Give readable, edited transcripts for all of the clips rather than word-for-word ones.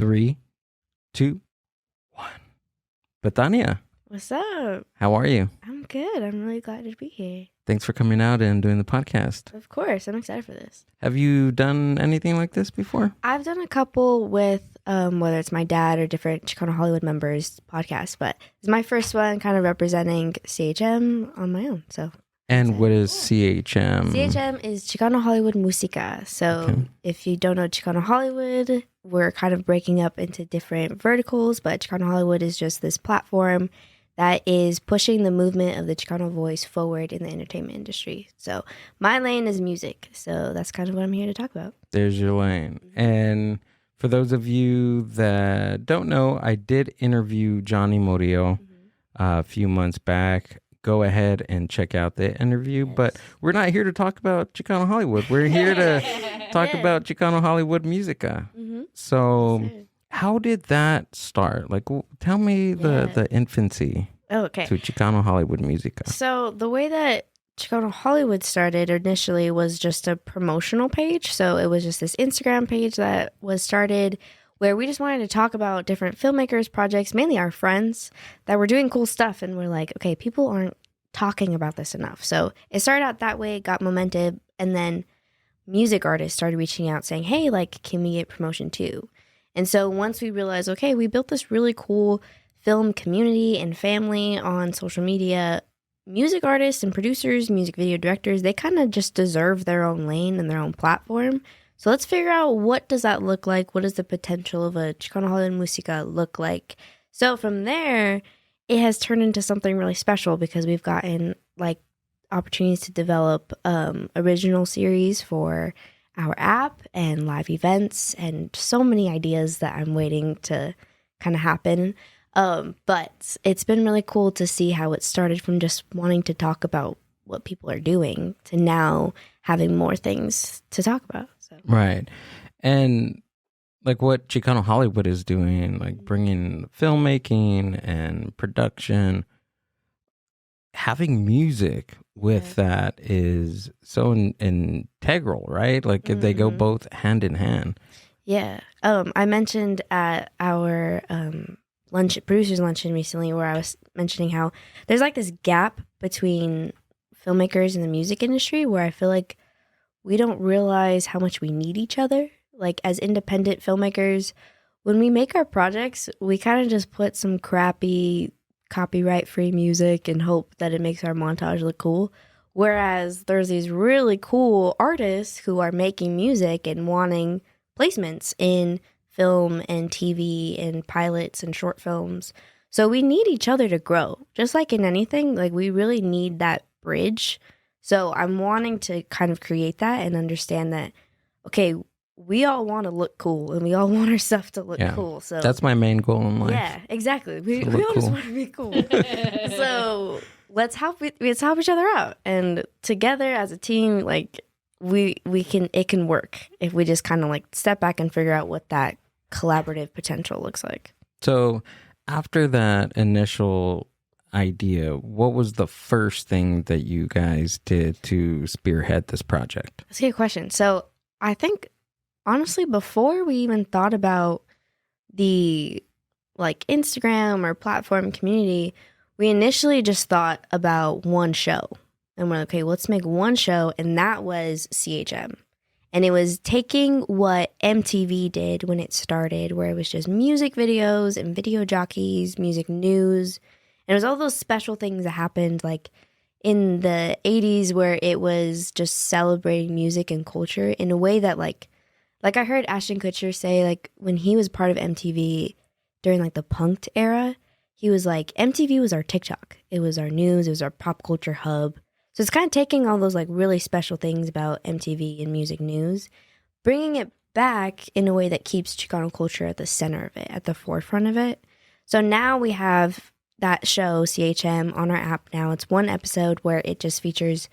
3, 2, 1. Betania, What's up? how are you? I'm good. I'm really glad to be here. Thanks for coming out and doing the podcast. Of course. I'm excited for this. Have you done anything like this before? I've done a couple with whether it's my dad or different Chicano Hollywood members podcasts, but it's my first one kind of representing CHM on my own. So. And what is CHM? CHM is Chicano Hollywood Musica. So if you don't know Chicano Hollywood, we're kind of breaking up into different verticals, but Chicano Hollywood is just this platform that is pushing the movement of the Chicano voice forward in the entertainment industry. So my lane is music. So that's kind of what I'm here to talk about. There's your lane. And for those of you that don't know, I did interview Johnny Murillo a few months back. Go ahead and check out the interview. Yes. But we're not here to talk about Chicano Hollywood. We're here to talk about Chicano Hollywood Musica. So how did that start? Like, tell me the infancy to Chicano Hollywood Musica. So the way that Chicano Hollywood started initially was just a promotional page. So it was just this Instagram page that was started where we just wanted to talk about different filmmakers, projects, mainly our friends that were doing cool stuff. And we're like, okay, people aren't talking about this enough. So it started out that way, got momentum, and then music artists started reaching out saying, hey, like, can we get promotion too? And so once we realized, okay, we built this really cool film community and family on social media, music artists and producers, music video directors, they kind of just deserve their own lane and their own platform. So let's figure out, what does that look like? What does the potential of a Chicano Hollywood Musica look like? So from there, it has turned into something really special because we've gotten like opportunities to develop original series for our app and live events and so many ideas that I'm waiting to kind of happen. But it's been really cool to see how it started from just wanting to talk about what people are doing to now having more things to talk about. So. Right. And like what Chicano Hollywood is doing, like bringing filmmaking and production, having music with that is so integral, right? Like they go both hand in hand. Yeah. I mentioned at our producers luncheon recently where I was mentioning how there's like this gap between filmmakers in the music industry where I feel like we don't realize how much we need each other. Like as independent filmmakers, when we make our projects, we kind of just put some crappy copyright-free music and hope that it makes our montage look cool. Whereas there's these really cool artists who are making music and wanting placements in film and TV and pilots and short films. So we need each other to grow. Just like in anything, like we really need that bridge. So I'm wanting to kind of create that and understand that, okay, we all want to look cool and we all want our stuff to look cool. So that's my main goal in life. Yeah, exactly. We all just want to be cool. So let's help each other out. And together as a team, like it can work if we just kind of like step back and figure out what that collaborative potential looks like. So after that initial idea, what was the first thing that you guys did to spearhead this project? That's a good question. So I think honestly, before we even thought about the like Instagram or platform community, we initially just thought about one show. And we're like, okay, let's make one show. And that was CHM. And it was taking what MTV did when it started, where it was just music videos and video jockeys, music news. And it was all those special things that happened like in the 80s where it was just celebrating music and culture in a way that like I heard Ashton Kutcher say, like, when he was part of MTV during, like, the punked era, he was like, MTV was our TikTok. It was our news. It was our pop culture hub. So it's kind of taking all those, like, really special things about MTV and music news, bringing it back in a way that keeps Chicano culture at the center of it, at the forefront of it. So now we have that show, CHM, on our app now. It's one episode where it just features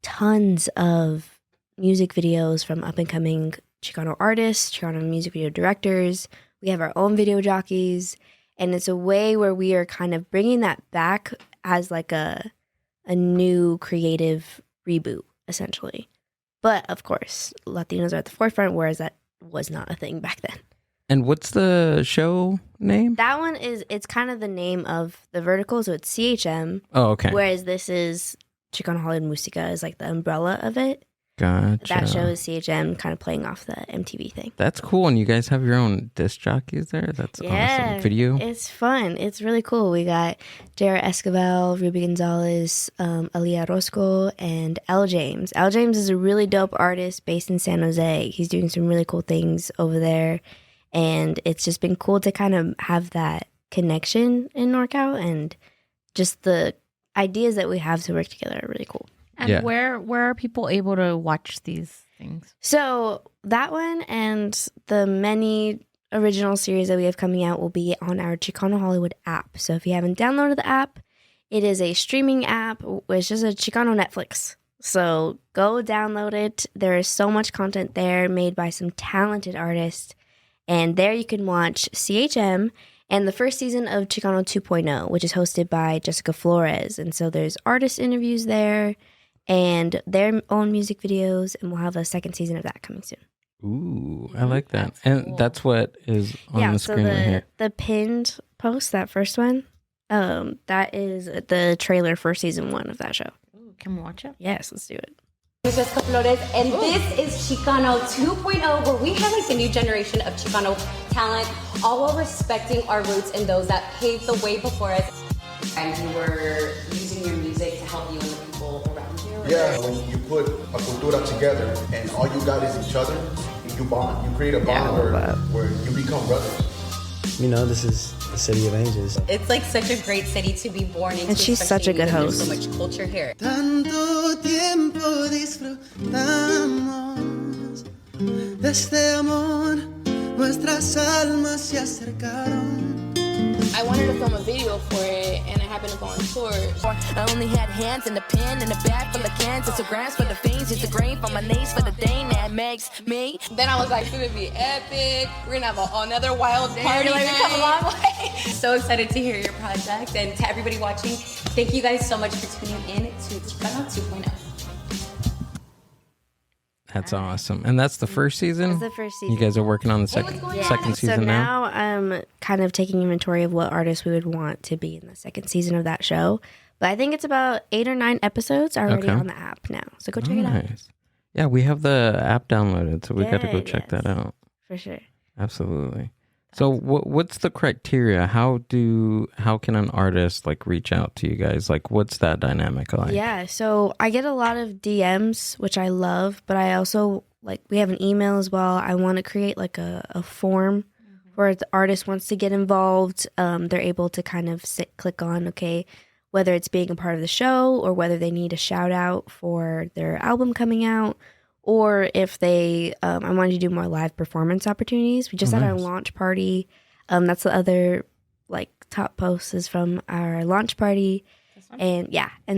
tons of music videos from up-and-coming Chicano artists, Chicano music video directors. We have our own video jockeys, and it's a way where we are kind of bringing that back as like a new creative reboot, essentially. But of course, Latinos are at the forefront, whereas that was not a thing back then. And what's the show name? That one it's kind of the name of the vertical, so it's CHM. Oh, okay. Whereas this is Chicano Hollywood Musica is like the umbrella of it. Gotcha. That show is CHM, kind of playing off the MTV thing. That's cool. And you guys have your own disc jockeys there? That's awesome. Video? It's fun. It's really cool. We got Jara Escobar, Ruby Gonzalez, Elia Roscoe, and Elle James. Elle James is a really dope artist based in San Jose. He's doing some really cool things over there. And it's just been cool to kind of have that connection in NorCal, and just the ideas that we have to work together are really cool. And where are people able to watch these things? So that one and the many original series that we have coming out will be on our Chicano Hollywood app. So if you haven't downloaded the app, it is a streaming app, which is a Chicano Netflix. So go download it. There is so much content there made by some talented artists. And there you can watch CHM and the first season of Chicano 2.0, which is hosted by Jessica Flores. And so there's artist interviews there and their own music videos, and we'll have a second season of that coming soon. Ooh, I like that. And that's what is on the screen right here. The pinned post, that first one, that is the trailer for season 1 of that show. Ooh, can we watch it? Yes, let's do it. I'm Jessica Flores, and this is Chicano 2.0, where we highlight the new generation of Chicano talent, all while respecting our roots and those that paved the way before us. And you were using your music to help you and the people around you? Yeah, when you put a cultura together and all you got is each other, you bond. You create a bond where you become brothers. You know, this is the city of angels. It's like such a great city to be born into. And she's such a good host. There's so much culture here. Tanto tiempo disfrutamos de este amor, nuestras almas se acercaron. I wanted to film a video for it, and I happened to go on tour. I only had hands and a pen and a bag full of cans. It's a grams for the fiends, it's a grain for my names for the thing that makes me. Then I was like, it's gonna be epic. We're gonna have another wild party. Like, we've come a long way. So excited to hear your project, and to everybody watching, thank you guys so much for tuning in to Chicano 2.0. That's awesome. And that's the first season? That's the first season. You guys are working on the second season now? So now I'm kind of taking inventory of what artists we would want to be in the second season of that show. But I think it's about 8 or 9 episodes already on the app now. So go check it out. Yeah, we have the app downloaded, so we got to go check that out. For sure. Absolutely. So what's the criteria? How can an artist like reach out to you guys? Like, what's that dynamic like? Yeah, so I get a lot of DMs, which I love, but I also we have an email as well. I want to create like a form where the artist wants to get involved. They're able to kind of click on, okay, whether it's being a part of the show or whether they need a shout out for their album coming out. Or if they, I wanted to do more live performance opportunities. We just had our launch party. That's the other top post is from our launch party. And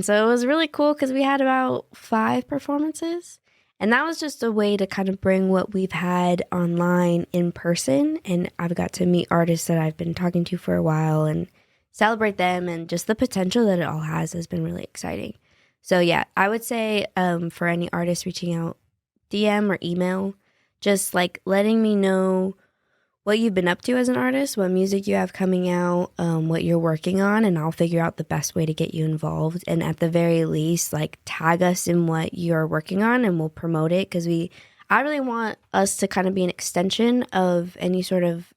so it was really cool because we had about 5 performances. And that was just a way to kind of bring what we've had online in person. And I've got to meet artists that I've been talking to for a while and celebrate them. And just the potential that it all has been really exciting. So yeah, I would say for any artist reaching out, DM or email, just letting me know what you've been up to as an artist, what music you have coming out, what you're working on, and I'll figure out the best way to get you involved. And at the very least, tag us in what you're working on and we'll promote it because I really want us to kind of be an extension of any sort of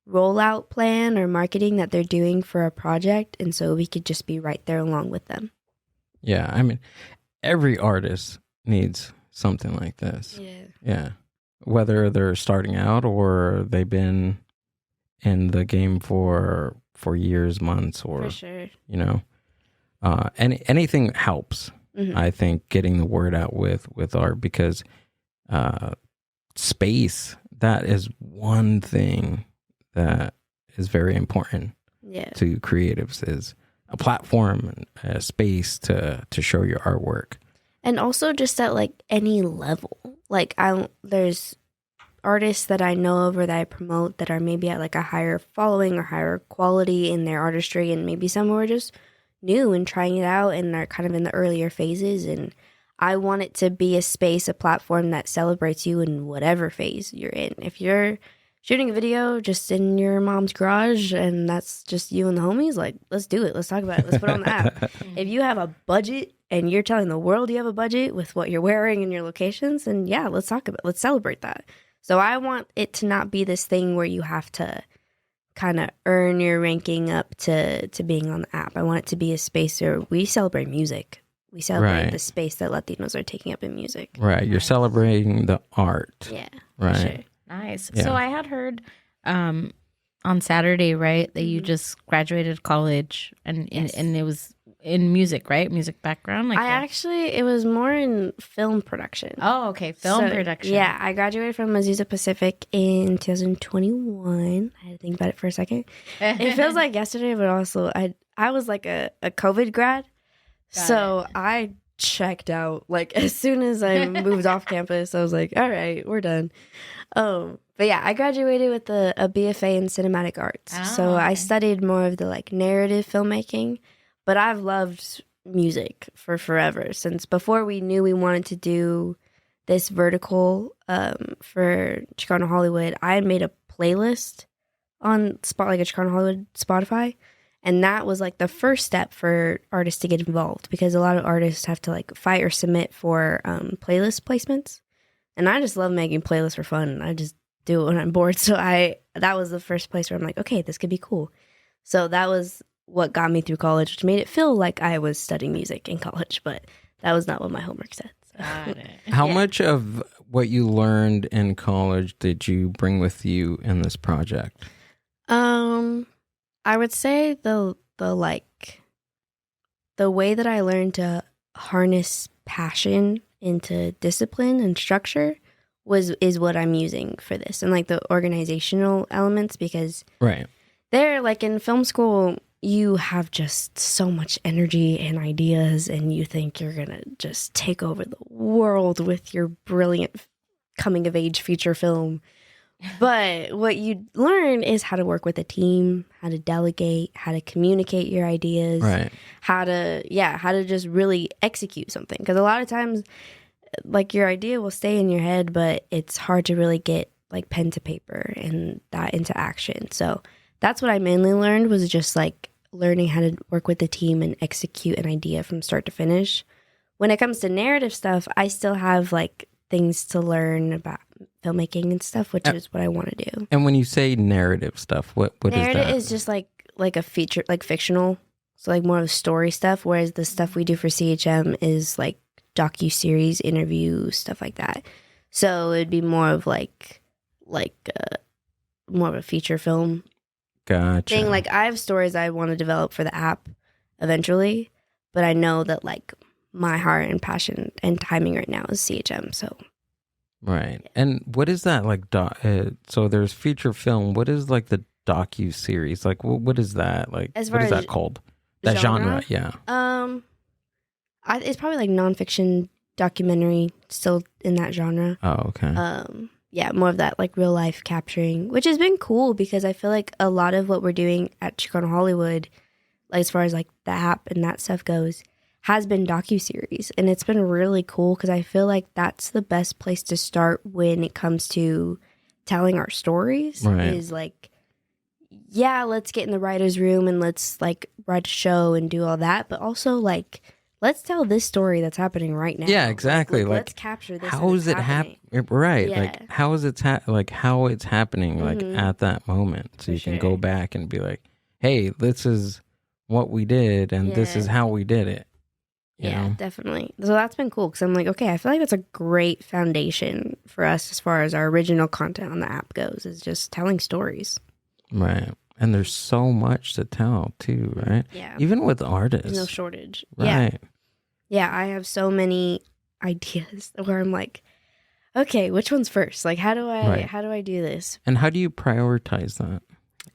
rollout plan or marketing that they're doing for a project. And so we could just be right there along with them. Yeah, I mean, every artist needs something like this. Yeah. Whether they're starting out or they've been in the game for years, months, or, for sure. Anything helps. Mm-hmm. I think getting the word out with art because space, that is one thing that is very important to creatives, is a platform, a space to show your artwork. And also just at any level. There's artists that I know of or that I promote that are maybe at a higher following or higher quality in their artistry, and maybe some who are just new and trying it out and are kind of in the earlier phases. And I want it to be a space, a platform that celebrates you in whatever phase you're in. If you're shooting a video just in your mom's garage and that's just you and the homies, like, let's do it. Let's talk about it. Let's put it on the app. If you have a budget and you're telling the world you have a budget with what you're wearing and your locations, then yeah, let's talk about it. Let's celebrate that. So I want it to not be this thing where you have to kind of earn your ranking up to being on the app. I want it to be a space where we celebrate music. We celebrate the space that Latinos are taking up in music. Right. You're celebrating the art. Yeah. Right. Sure. Nice. Yeah. So I had heard on Saturday, right, that you just graduated college and it was in music, right? Music background. Like it was more in film production. Oh, okay. Film production. Yeah, I graduated from Azusa Pacific in 2021. I had to think about it for a second. It feels like yesterday, but also I was like a COVID grad. So I checked out like as soon as I moved off campus. I was like, all right, we're done. But yeah, I graduated with a BFA in cinematic arts. So I studied more of the like narrative filmmaking, but I've loved music for forever. Since before we knew we wanted to do this vertical for Chicano Hollywood, I had made a playlist on like a Chicano Hollywood Spotify. And that was like the first step for artists to get involved because a lot of artists have to like fight or submit for playlist placements. And I just love making playlists for fun. I just do it when I'm bored. So that was the first place where I'm like, okay, this could be cool. So that was what got me through college, which made it feel like I was studying music in college, but that was not what my homework said. So. Got it. How much of what you learned in college did you bring with you in this project? I would say the way that I learned to harness passion into discipline and structure is what I'm using for this, and like the organizational elements, because there, like in film school, you have just so much energy and ideas and you think you're gonna just take over the world with your brilliant coming of age feature film. But what you learn is how to work with a team, how to delegate, how to communicate your ideas, how to just really execute something. Because a lot of times, like your idea will stay in your head, but it's hard to really get like pen to paper and that into action. So that's what I mainly learned, was just like learning how to work with the team and execute an idea from start to finish. When it comes to narrative stuff, I still have like things to learn about filmmaking and stuff, which is what I want to do. And when you say narrative stuff, what is that? Narrative is just like a feature, like fictional, so like more of story stuff, whereas the stuff we do for CHM is like docu-series, interview, stuff like that. So it'd be more of like more of a feature film thing. Like I have stories I want to develop for the app eventually, but I know that like my heart and passion and timing right now is CHM. So right. And what is that like? So there's feature film. What is like the docu-series? Like what is that like? As far what is as that called? That genre? Yeah. It's probably like nonfiction documentary, still in that genre. Oh, okay. Yeah, more of that like real life capturing, which has been cool because I feel like a lot of what we're doing at Chicano Hollywood, like as far as like the app and that stuff goes, has been docuseries, and it's been really cool because I feel like that's the best place to start when it comes to telling our stories. Is like, yeah, let's get in the writer's room and let's like write a show and do all that, but also like, let's tell this story that's happening right now. Yeah, exactly. Like let's capture this. How is it happening? Right. Yeah. Like how is it how it's happening like at that moment, so you can go back and be like, hey, this is what we did and this is how we did it. You know? Definitely. So that's been cool because I'm like, okay, I feel like that's a great foundation for us as far as our original content on the app goes, is just telling stories. Right. And there's so much to tell too, right? Yeah. Even with artists. There's no shortage. Right. Yeah, I have so many ideas where I'm like, okay, which one's first? Like how do I do this? And how do you prioritize that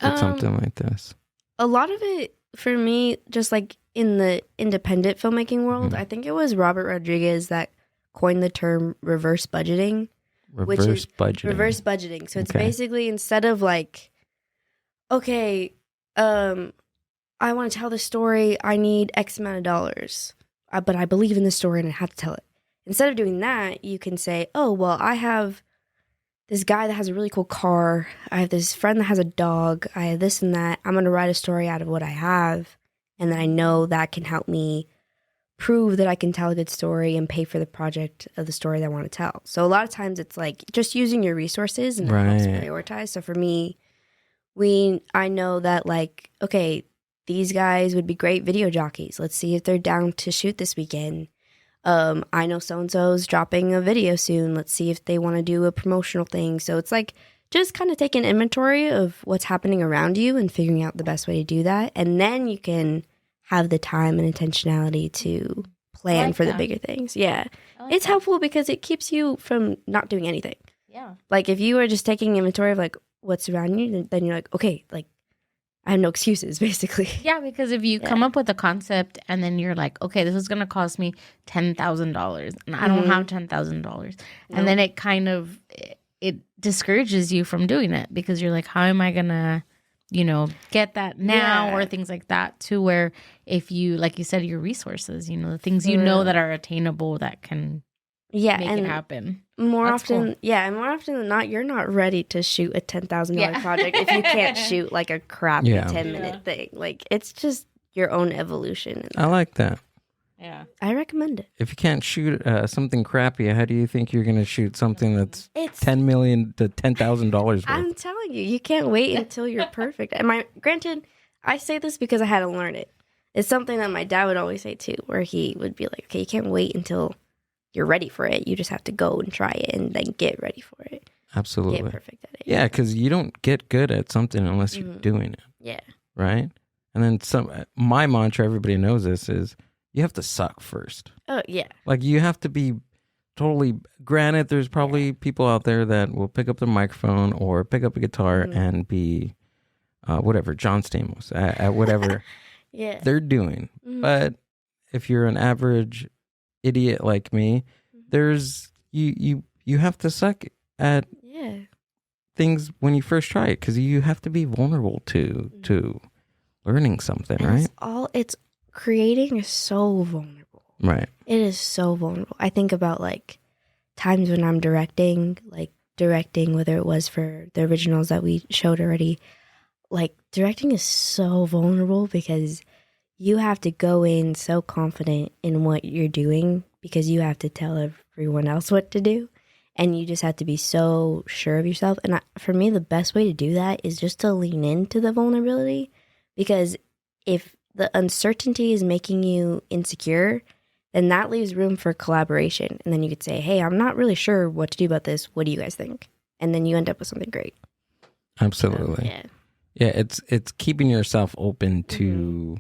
with something like this? A lot of it for me, just like in the independent filmmaking world, I think it was Robert Rodriguez that coined the term reverse budgeting. Reverse budgeting. So it's basically, instead of like, okay, I want to tell this story, I need X amount of dollars, but I believe in the story and I have to tell it. Instead of doing that, you can say, oh, well, I have this guy that has a really cool car. I have this friend that has a dog. I have this and that. I'm going to write a story out of what I have. And then I know that can help me prove that I can tell a good story and pay for the project of the story that I want to tell. So a lot of times it's like just using your resources and helps prioritize. So for me, I know that like, okay, these guys would be great video jockeys. Let's see if they're down to shoot this weekend. I know so-and-so's dropping a video soon. Let's see if they want to do a promotional thing. So it's like just kind of taking inventory of what's happening around you and figuring out the best way to do that. And then you can have the time and intentionality to plan for the bigger things. Yeah. It's helpful because it keeps you from not doing anything. Yeah. Like if you are just taking inventory of like what's around you, then you're like, okay, like I have no excuses, basically. Yeah, because if you come up with a concept and then you're like, okay, this is going to cost me $10,000 and I don't have $10,000. And then it kind of, it discourages you from doing it because you're like, how am I going to, get that now or things like that, to where if you, like you said, your resources, the things that are attainable that can make it happen. More often than not, you're not ready to shoot a $10,000 project if you can't shoot like a crappy 10-minute thing. Like it's just your own evolution. I like that. Yeah, I recommend it. If you can't shoot something crappy, how do you think you're going to shoot something that's $10 million to $10,000 worth? I'm telling you, you can't wait until you're perfect. And granted, I say this because I had to learn it. It's something that my dad would always say too, where he would be like, okay, you can't wait until you're ready for it. You just have to go and try it and then get ready for it. Absolutely. Get perfect at it. Yeah, because you don't get good at something unless you're doing it. Yeah. Right? And then my mantra, everybody knows this, is you have to suck first. Oh, yeah. Like you have to be totally, granted, there's probably people out there that will pick up the microphone or pick up a guitar and be whatever, John Stamos, at whatever they're doing. But if you're an average idiot like me, there's you have to suck at things when you first try it, because you have to be vulnerable to learning something, right? It's creating is so vulnerable, right? It is so vulnerable. I think about like times when I'm directing whether it was for the originals that we showed already. Like directing is so vulnerable because you have to go in so confident in what you're doing because you have to tell everyone else what to do. And you just have to be so sure of yourself. And for me, the best way to do that is just to lean into the vulnerability. Because if the uncertainty is making you insecure, then that leaves room for collaboration. And then you could say, hey, I'm not really sure what to do about this. What do you guys think? And then you end up with something great. Absolutely. Yeah, it's keeping yourself open to,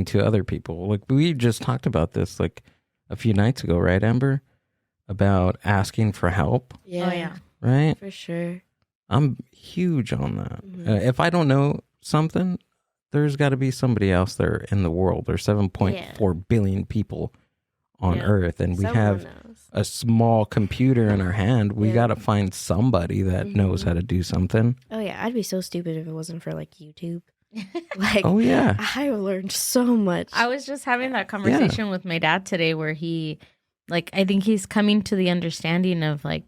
to other people. Like we just talked about this like a few nights ago, right, Amber? About asking for help. Yeah. Oh, yeah. Right? For sure. I'm huge on that. If I don't know something, there's got to be somebody else there in the world. There's 7.4 billion people on Earth, and we have a small computer in our hand. We got to find somebody that knows how to do something. Oh, yeah. I'd be so stupid if it wasn't for like YouTube. Like, oh, yeah. I learned so much. I was just having that conversation with my dad today where I think he's coming to the understanding of like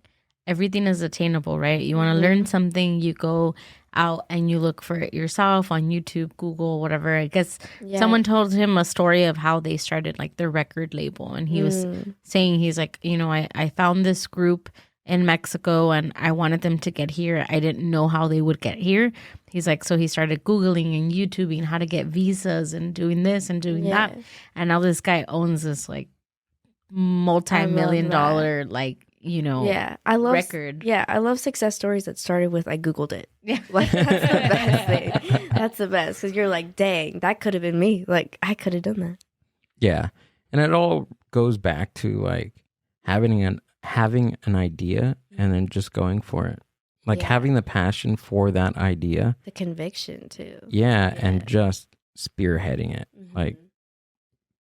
everything is attainable, right? You want to learn something, you go out and you look for it yourself on YouTube, Google, whatever. I guess someone told him a story of how they started like their record label. And he was saying, he's like, I found this group in Mexico and I wanted them to get here. I didn't know how they would get here. He's like, so he started Googling and YouTubing how to get visas and doing this and doing that. And now this guy owns this like multi-million-dollar I love record. I love success stories that started with I Googled it. Like that's the best thing. That's the best because you're like, dang, that could have been me. Like I could have done that. Yeah, and it all goes back to like having an idea and then just going for it. Like having the passion for that idea, the conviction too. Yeah, and just spearheading it, like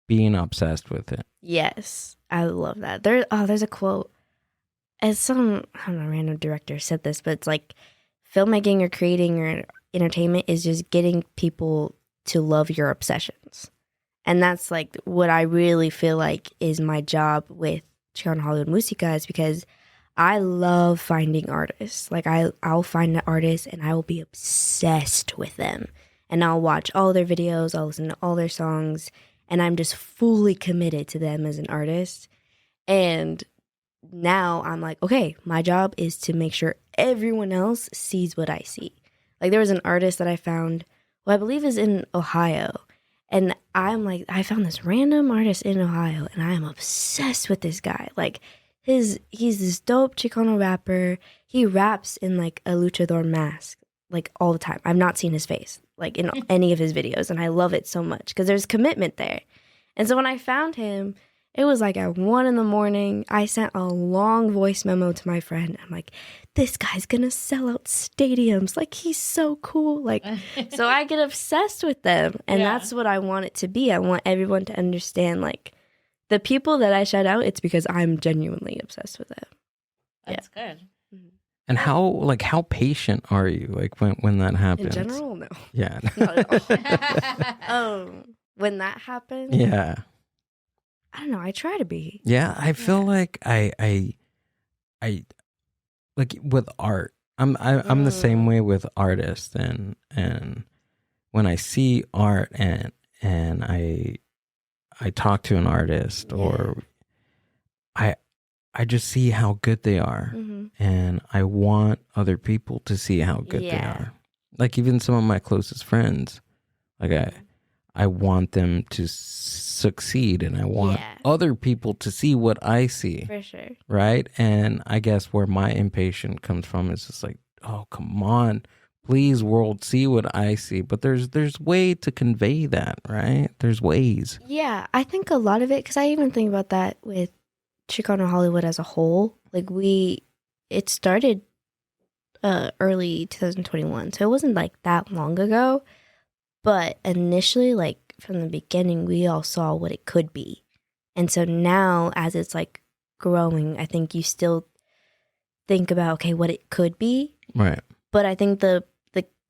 being obsessed with it. Yes, I love that. There's a quote. As some, I don't know, random director said this, but it's like filmmaking or creating or entertainment is just getting people to love your obsessions. And that's like what I really feel like is my job with Chicano Hollywood Musica, is because I love finding artists. Like I'll find an artist and I will be obsessed with them. And I'll watch all their videos, I'll listen to all their songs, and I'm just fully committed to them as an artist. And now I'm like, okay, my job is to make sure everyone else sees what I see. Like there was an artist that I found who I believe is in Ohio. And I'm like, I found this random artist in Ohio and I am obsessed with this guy. Like he's this dope Chicano rapper. He raps in like a luchador mask like all the time. I've not seen his face like in any of his videos, and I love it so much because there's commitment there. And so when I found him, it was like at 1 a.m. I sent a long voice memo to my friend. I'm like, this guy's gonna sell out stadiums. Like he's so cool. Like so I get obsessed with them, and that's what I want it to be. I want everyone to understand like the people that I shout out, it's because I'm genuinely obsessed with them. That's good. And how patient are you like when that happens? In general, no. Yeah. Not at all. When that happens, Yeah. I don't know. I try to be. Yeah, I feel like I like with art. I'm the same way with artists, and when I see art and I talk to an artist or I just see how good they are, and I want other people to see how good they are. Like even some of my closest friends, like I want them to succeed, and I want other people to see what I see. For sure. Right? And I guess where my impatience comes from is just like, oh, come on. Please, world, see what I see. But there's way to convey that, right? There's ways. Yeah, I think a lot of it, because I even think about that with Chicano Hollywood as a whole. Like it started early 2021, so it wasn't like that long ago. But initially, like from the beginning, we all saw what it could be. And so now as it's like growing, I think you still think about, okay, what it could be. Right. But I think the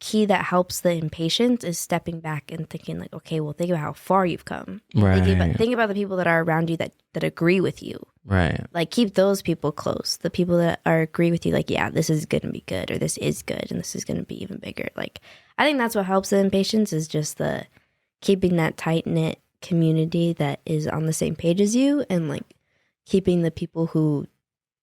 key that helps the impatience is stepping back and thinking like, okay, well, think about how far you've come. Right. Think about the people that are around you that agree with you. Right. Like keep those people close. The people that agree with you, like, yeah, this is going to be good, or this is good, and this is going to be even bigger. Like, I think that's what helps the impatience is just the keeping that tight knit community that is on the same page as you, and like keeping the people who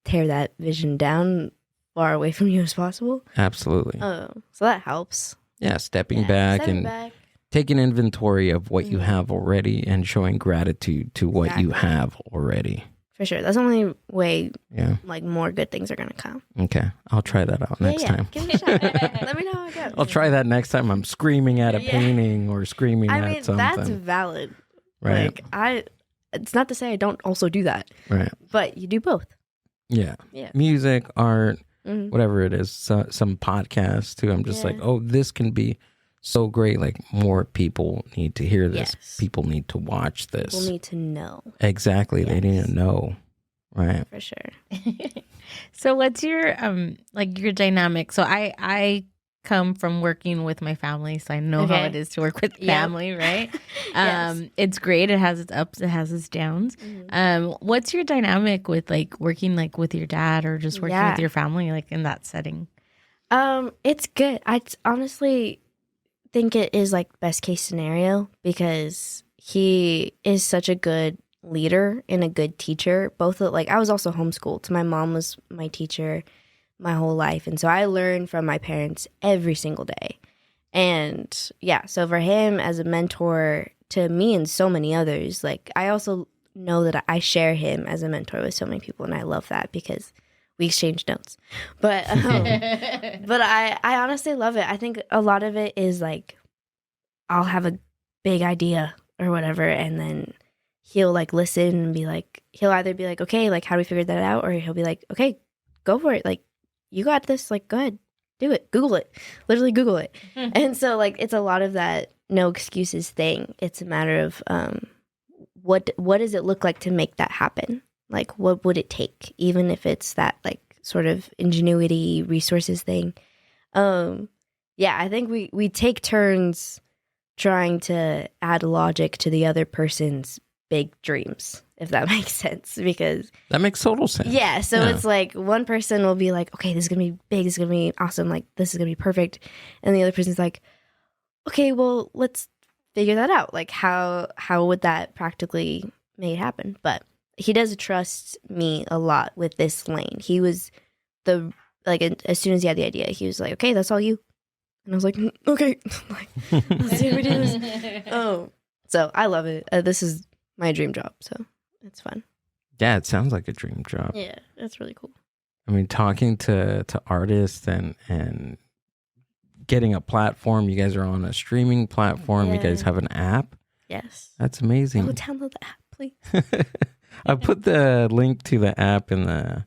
tear that vision down far away from you as possible. Absolutely. Oh, so that helps. Yeah, stepping back and taking inventory of what you have already and showing gratitude to what you have already. For sure. That's the only way like more good things are going to come. Okay. I'll try that out next time. Give it a shot. Let me know how it goes. I'll try that next time I'm screaming at a painting or screaming at something. That's valid. Right. Like it's not to say I don't also do that. Right. But you do both. Yeah. Music, art, whatever it is, some podcasts too. I'm just like, oh, this can be so great. Like more people need to hear this. Yes. People need to watch this. People need to know. Exactly. Yes. They need to know. Right. For sure. So what's your like your dynamic? So I come from working with my family, so I know how it is to work with family, right? Yes. It's great. It has its ups, it has its downs. What's your dynamic with like working like with your dad or just working with your family like in that setting? It's good. I honestly think it is like best case scenario because he is such a good leader and a good teacher. Both like I was also homeschooled, so my mom was my teacher my whole life, and so I learned from my parents every single day. And so for him as a mentor to me and so many others, like I also know that I share him as a mentor with so many people, and I love that because we exchange notes. But but I honestly love it. I think a lot of it is like I'll have a big idea or whatever, and then he'll like listen and be like, he'll either be like, okay, like how do we figure that out, or he'll be like, okay, go for it, like you got this, like go ahead, do it, Google it, literally Google it. And so like it's a lot of that no excuses thing. It's a matter of what does it look like to make that happen? Like what would it take, even if it's that like sort of ingenuity resources thing. I think we take turns trying to add logic to the other person's big dreams, if that makes sense, because That makes total sense. yeah, so it's like one person will be like, okay, this is gonna be big, this is gonna be awesome, like this is gonna be perfect, and the other person's like, okay, well, let's figure that out. Like how would that practically make it happen? But he does trust me a lot with this lane. He was as soon as he had the idea, he was like, okay, that's all you. And I was like, okay, like, let's see how we do this. Oh, so I love it. This is my dream job, so it's fun. Yeah, it sounds like a dream job. Yeah, it's really cool. I mean, talking to artists and getting a platform. You guys are on a streaming platform. Yeah. You guys have an app. Yes. That's amazing. Oh, download the app, please. I put the link to the app in the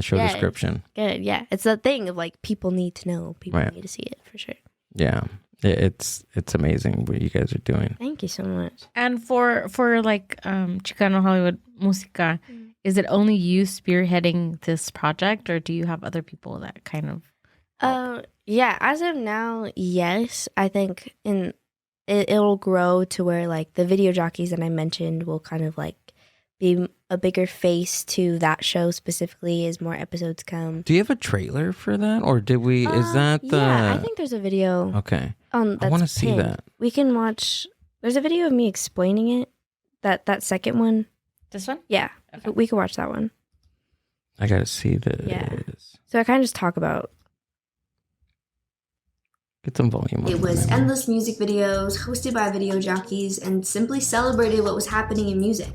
show description. Good, yeah. It's that thing of like people need to know. People Right. need to see it for sure. Yeah, it's amazing what you guys are doing. Thank you so much. And for like Chicano Hollywood Musica, is it only you spearheading this project, or do you have other people that kind of? Yeah. As of now, yes. I think it'll grow to where like the video jockeys that I mentioned will kind of like be a bigger face to that show specifically as more episodes come. Do you have a trailer for that, or did we? Is that the? Yeah, I think there's a video. Okay. That's I want to see pinned. that. We can watch. There's a video of me explaining it. That second one. This one? Yeah, Okay. we could watch that one. I gotta see this. Yeah. So I kind of just talk about. Get some volume. It was endless music videos hosted by video jockeys and simply celebrated what was happening in music.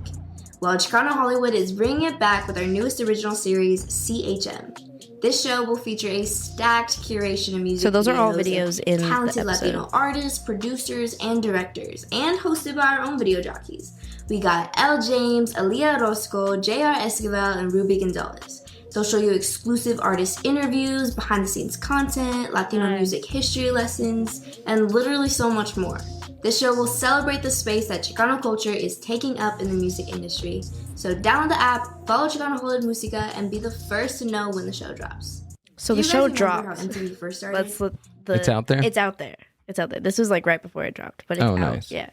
Well, Chicano Hollywood is bringing it back with our newest original series, CHM. This show will feature a stacked curation of music. So those are all videos videos in the talented episode. Latino artists, producers, and directors, and hosted by our own video jockeys. We got Elle James, Aaliyah Orozco, JR Esquivel, and Ruby Gonzalez. They'll show you exclusive artist interviews, behind-the-scenes content, Latino music history lessons, and literally so much more. This show will celebrate the space that Chicano culture is taking up in the music industry. So download the app, follow Chicano Hollywood Musica, and be the first to know when the show drops. So Do the you show guys remember dropped. how MTV first started? Let's let the. It's out there? It's out there. It's out there. This was like right before it dropped, but it's Oh, out. nice. Yeah.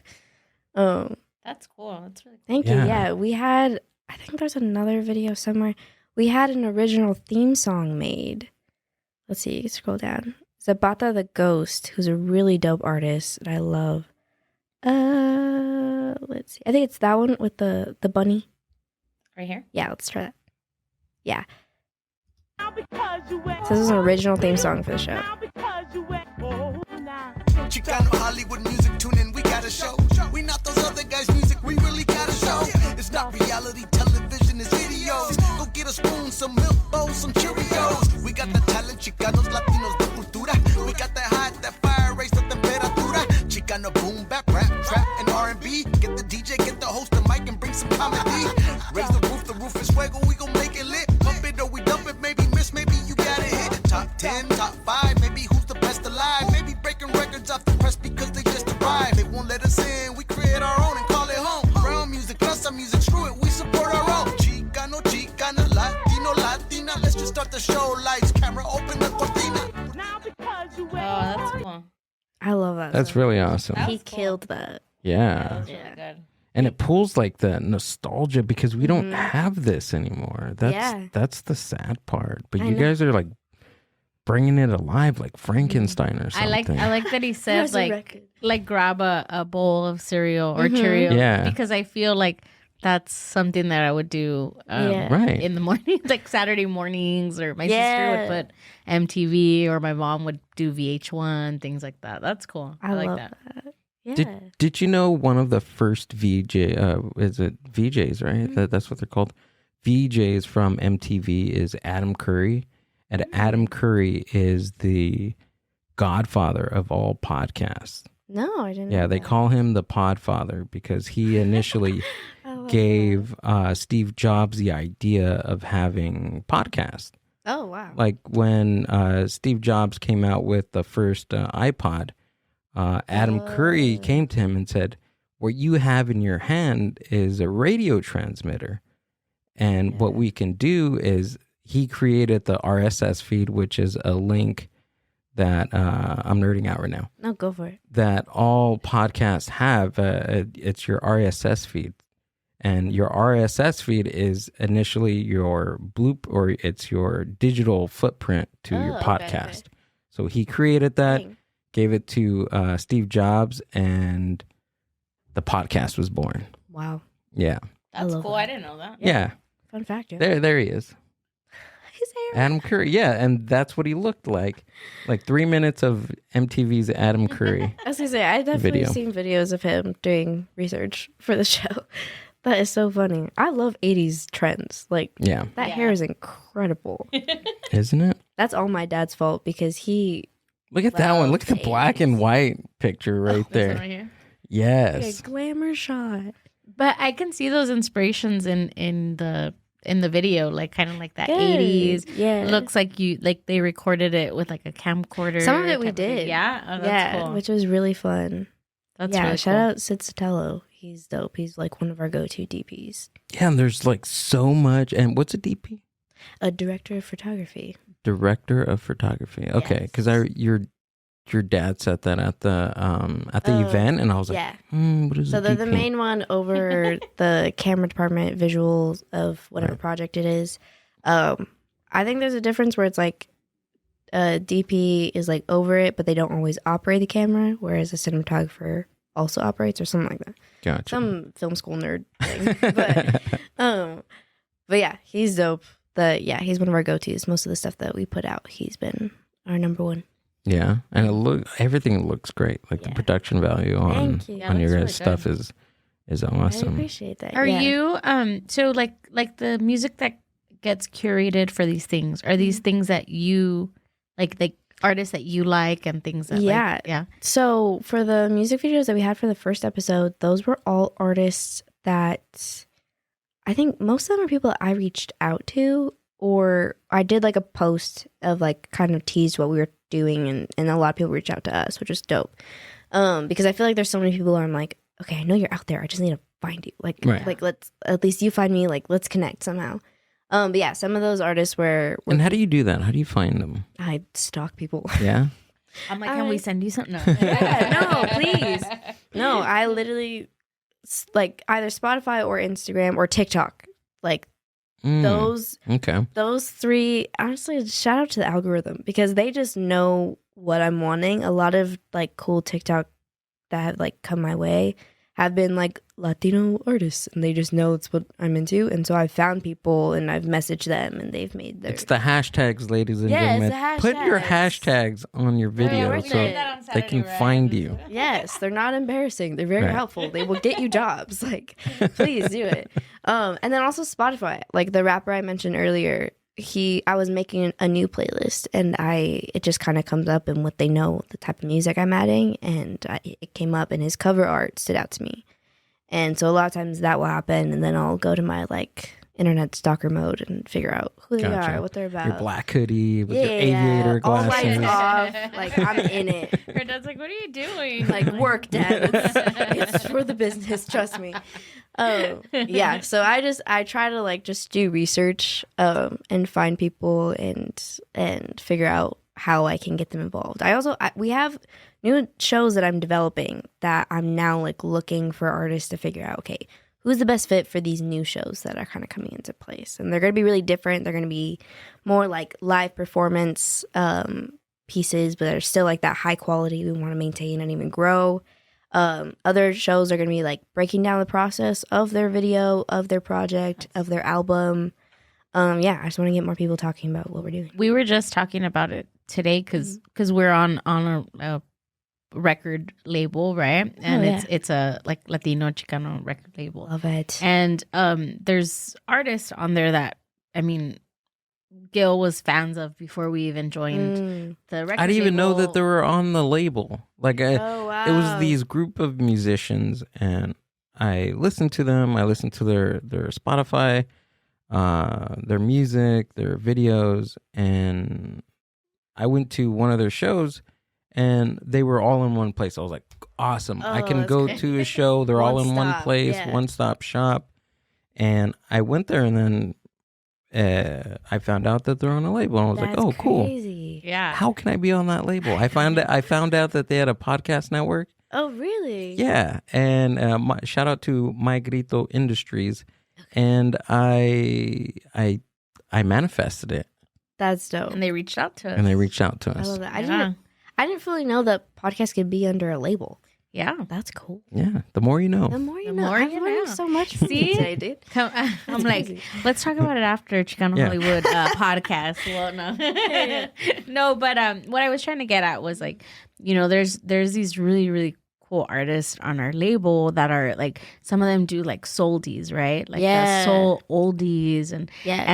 That's cool. That's really cool. Thank you. Yeah. Yeah, we had, I think there's another video somewhere. We had an original theme song made. Let's see, you can scroll down. Zapata the Ghost, who's a really dope artist that I love. Let's see. I think it's that one with the bunny. Right here? Yeah, let's try that. Yeah. So this is an original theme song for the show. Chicano Hollywood music, tune in, we got a show. We not those other guys' music, we really got a show. It's not reality television, it's videos. Go get a spoon, some milk bowls, some Cheerios. We got the talent, Chicanos, Latinos, the cultura. We got that hot, that fire, raise the temperatura. Chicano boom, bap, rap, trap, and R&B. Get the DJ, get the host, the mic, and bring some comedy. Raise the roof is fuego, we gon' make it lit. Pump it or we dump it, maybe miss, maybe you got it hit. Top 10, top 5, maybe who's the best alive. Maybe breaking records off the press because they just arrived. They won't let us in, we create our own and call it home. Brown music, plus our music, screw it, we support our own. Chicano, Chicana, Latino, Latina. Let's just start the show, lights, camera, open the cortina. Oh, that's cool. I love that. That's song. really awesome. He killed that. Yeah. That's really good. And it pulls like the nostalgia because we don't have this anymore. That's the sad part. But I you know. guys are like bringing it alive like Frankenstein or I something. like that he said There's a like record. grab a bowl of cereal or Cheerios. Yeah. Because I feel like that's something that I would do Right. in the morning, like Saturday mornings, or my sister Yeah. would put MTV, or my mom would do VH1, things like that. That's cool. I like love that. Yeah. Did you know one of the first VJ is it VJs, right? That's what they're called. VJs from MTV is Adam Curry. And Adam Curry is the godfather of all podcasts. No, I didn't. Yeah, know they that. call him the Podfather because he initially gave Steve Jobs the idea of having podcasts. Oh wow. Like when Steve Jobs came out with the first iPod, Adam Curry came to him and said, what you have in your hand is a radio transmitter. And what we can do is he created the RSS feed, which is a link that I'm nerding out right now, No, go for it. that all podcasts have. It's your RSS feed. And your RSS feed is initially your bloop, or it's your digital footprint to your podcast. Okay. So he created that, gave it to Steve Jobs, and the podcast was born. Wow. Yeah. That's cool. I didn't know that. Yeah. Fun fact. Yeah. There he is. Adam Curry. Yeah, and that's what he looked like. Like 3 minutes of MTV's Adam Curry. I was going to say, I've definitely seen videos of him doing research for the show. That is so funny. I love 80s trends. Like, that hair is incredible. Isn't it? That's all my dad's fault because he... Look at that one. Look at the black and white picture right there. Right here? Yes. A glamour shot. But I can see those inspirations in the video, like kind of like that 80s. Yeah. It looks like they recorded it with like a camcorder. Some of it we did. Yeah. Oh, that's cool. Which was really fun. That's really shout cool. out Sid Sotelo. He's dope. He's like one of our go-to DPs. Yeah, and there's like so much. And what's a DP? A director of photography. Director of photography. Okay, because your dad said that at the event, and I was like, what is so they're the main one over the camera department, visuals of whatever project it is. I think there's a difference where it's like a DP is like over it, but they don't always operate the camera, whereas a cinematographer also operates or something like that. Gotcha. Some film school nerd thing. But yeah, he's dope. He's one of our go-tos. Most of the stuff that we put out, he's been our number one. Yeah, and everything looks great. Like the production value on your guys' stuff is awesome. I appreciate that. Are you so like the music that gets curated for these things? Are these things that you like the artists that you like and things that yeah. So for the music videos that we had for the first episode, those were all artists that I think most of them are people that I reached out to, or I did like a post of like kind of teased what we were doing, and a lot of people reached out to us, which is dope. Because I feel like there's so many people where I'm like, okay, I know you're out there, I just need to find you. Like let's at least you find me, like let's connect somehow. But yeah, some of those artists were And how do you do that? How do you find them? I stalk people. Yeah. I'm like, can we send you something? No. No, please. No, I literally like either Spotify or Instagram or TikTok. Like those three, honestly, shout out to the algorithm because they just know what I'm wanting. A lot of like cool TikTok that have like come my way have been like Latino artists, and they just know it's what I'm into. And so I've found people and I've messaged them, and they've made their... It's the hashtags, ladies and gentlemen. Put your hashtags on your video so they can find you. Yes, they're not embarrassing. They're very helpful. They will get you jobs. Like, please do it. And then also Spotify. Like the rapper I mentioned earlier, I was making a new playlist, and it just kind of comes up in what they know, the type of music I'm adding, and it came up, and his cover art stood out to me. And so a lot of times that will happen, and then I'll go to my like internet stalker mode and figure out who they are, what they're about. Your black hoodie with your aviator glasses. All lights off, like I'm in it. Her dad's like, what are you doing? Like, work, Dad. It's for the business, trust me. Yeah, so I try to like just do research and find people and figure out how I can get them involved. We have new shows that I'm developing that I'm now like looking for artists to figure out, okay, who's the best fit for these new shows that are kind of coming into place. And they're going to be really different. They're going to be more like live performance pieces, but they're still like that high quality we want to maintain and even grow. Other shows are going to be like breaking down the process of their video, of their project, of their album. I just want to get more people talking about what we're doing. We were just talking about it today because we're on a record label, right? And it's a like Latino Chicano record label. Love it. And there's artists on there that, I mean, Gil was fans of before we even joined the record I didn't even know label. that they were on the label. Like, wow. It was these group of musicians, and I listened to them. I listened to their Spotify, their music, their videos, and I went to one of their shows, and they were all in one place. I was like, awesome. I can go to a show. They're all in one place, one-stop shop. And I went there, and then I found out that they're on a label, and I was like, "Oh, cool! Crazy. Yeah, how can I be on that label?" I found out that they had a podcast network. Oh, really? Yeah, and shout out to My Grito Industries, and I manifested it. That's dope. And they reached out to us. I love that. I didn't fully know that podcasts could be under a label. Yeah. That's cool. Yeah, the more you know. The more you know. I've learned so much from you today, dude. I'm like, let's talk about it after Chicano Hollywood podcast. Well, no. No, but what I was trying to get at was like, you know, there's these really, really cool artists on our label that are like, some of them do like soldies, right? Like the soul oldies. And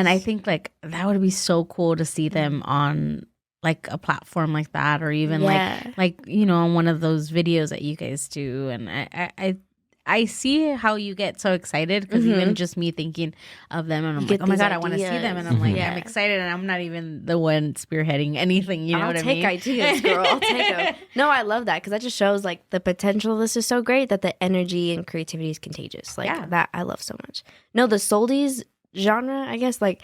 I think like that would be so cool to see them on like a platform like that, or even like you know, on one of those videos that you guys do. And I see how you get so excited, because even just me thinking of them, and I'm like, oh my God, I want to see them, and I'm like, I'm excited, and I'm not even the one spearheading anything. You know what I mean? I'll take ideas, girl. I'll take them. No, I love that, because that just shows like the potential of this is so great that the energy and creativity is contagious. Like that, I love so much. No, the soldies genre, I guess, like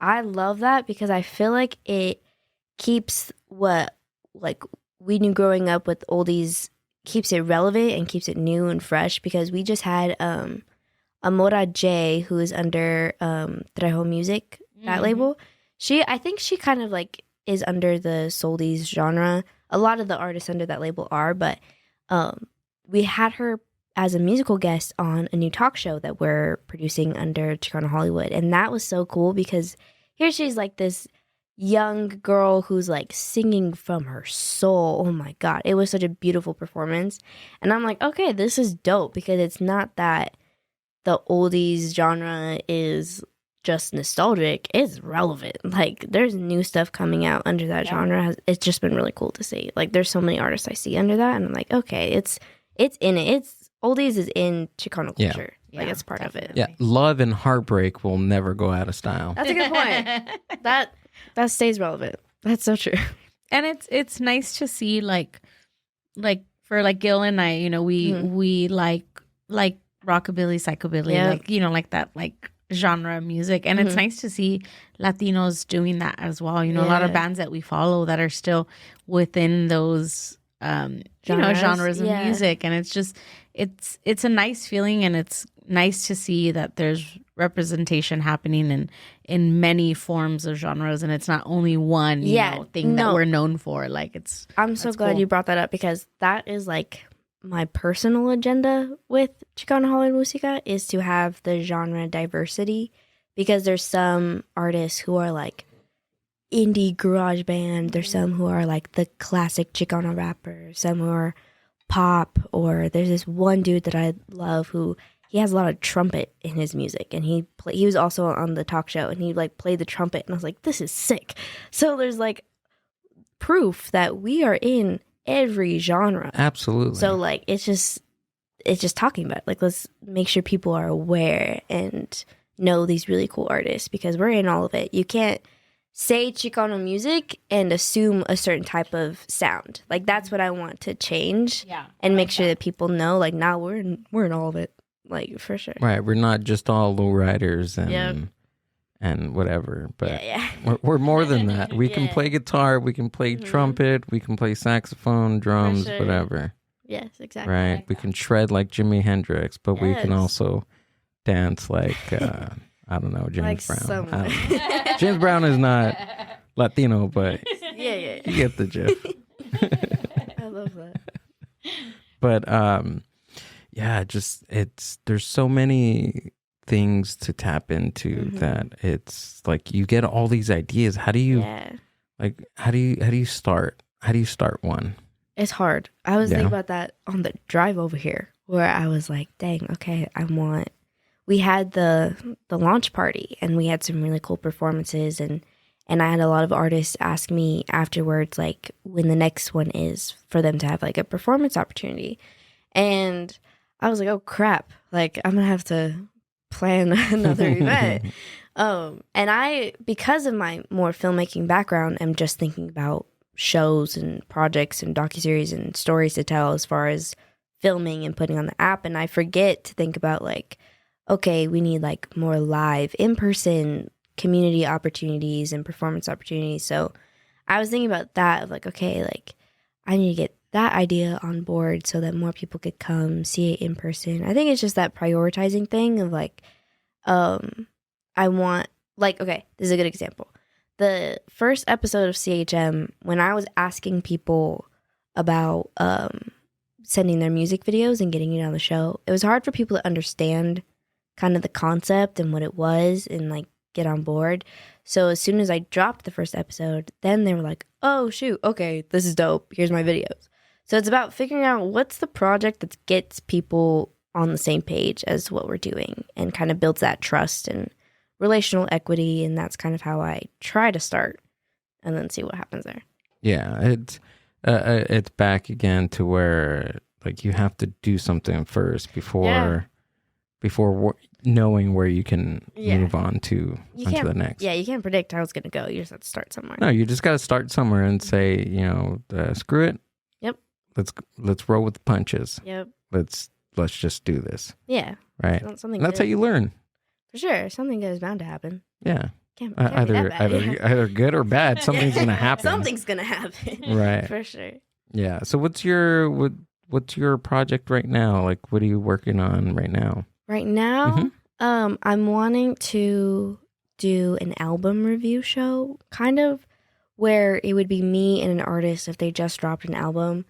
I love that because I feel like it keeps what like we knew growing up with oldies, keeps it relevant and keeps it new and fresh, because we just had Amora J, who is under Trejo Music, that label. I think she kind of like is under the soldies genre. A lot of the artists under that label are, but we had her as a musical guest on a new talk show that we're producing under Chicano Hollywood, and that was so cool because here she's like this young girl who's like singing from her soul. Oh my God. It was such a beautiful performance. And I'm like, okay, this is dope, because it's not that the oldies genre is just nostalgic. It's relevant. Like there's new stuff coming out under that genre. It's just been really cool to see. Like there's so many artists I see under that, and I'm like, okay, it's in it. It's oldies is in Chicano culture. Like it's part of it. Yeah. Love and heartbreak will never go out of style. That's a good point. That stays relevant. That's so true. And it's nice to see like for like Gil and I, you know, we like rockabilly, psychobilly, like, you know, like that like genre music. And it's nice to see Latinos doing that as well. You know, a lot of bands that we follow that are still within those genres of music. And it's just it's a nice feeling, and it's nice to see that there's representation happening in many forms of genres, and it's not only one thing that we're known for. Like I'm so glad you brought that up, because that is like my personal agenda with Chicano Hollywood Musica, is to have the genre diversity, because there's some artists who are like indie garage band, there's some who are like the classic Chicano rapper, some who are pop, or there's this one dude that I love who he has a lot of trumpet in his music, and he was also on the talk show, and he like played the trumpet, and I was like, this is sick. So there's like proof that we are in every genre. Absolutely. So like it's just talking about it. Like let's make sure people are aware and know these really cool artists, because we're in all of it. You can't say Chicano music and assume a certain type of sound. Like that's what I want to change. And make sure that people know, like, now we're in all of it. Like for sure. Right. We're not just all lowriders and whatever, but we're more than that. We can play guitar, we can play trumpet, we can play saxophone, drums, whatever. Yes, exactly. Right. We can shred like Jimi Hendrix, but we can also dance like I don't know, James like Brown. I don't know. James Brown is not Latino, but you get the gist. I love that. But there's so many things to tap into that it's like you get all these ideas. How do you how do you start? How do you start one? It's hard. I was thinking about that on the drive over here, where I was like, dang, okay, we had the launch party, and we had some really cool performances, and I had a lot of artists ask me afterwards, like, when the next one is for them to have like a performance opportunity. And I was like, oh crap, like I'm gonna have to plan another event. And I, because of my more filmmaking background, am just thinking about shows and projects and docuseries and stories to tell as far as filming and putting on the app. And I forget to think about like, okay, we need like more live in-person community opportunities and performance opportunities. So I was thinking about that, of like, okay, like I need to get that idea on board so that more people could come see it in person. I think it's just that prioritizing thing of like, I want, like, okay, this is a good example. The first episode of CHM, when I was asking people about sending their music videos and getting it on the show, it was hard for people to understand kind of the concept and what it was and like get on board. So as soon as I dropped the first episode, then they were like, oh shoot, okay, this is dope. Here's my videos. So it's about figuring out what's the project that gets people on the same page as what we're doing and kind of builds that trust and relational equity. And that's kind of how I try to start and then see what happens there. Yeah, it's back again to where like you have to do something first before knowing where you can move on to the next. Yeah, you can't predict how it's going to go. You just have to start somewhere. No, you just got to start somewhere and say, screw it. Yep. Let's roll with the punches. Yep. Let's just do this. Yeah. Right. That's how you learn. For sure. Something good is bound to happen. Yeah. Can't either good or bad. Something's going to happen. Something's going to happen. Right. For sure. Yeah. So what's your project right now? Like, what are you working on right now? Right now, I'm wanting to do an album review show, kind of where it would be me and an artist if they just dropped an album.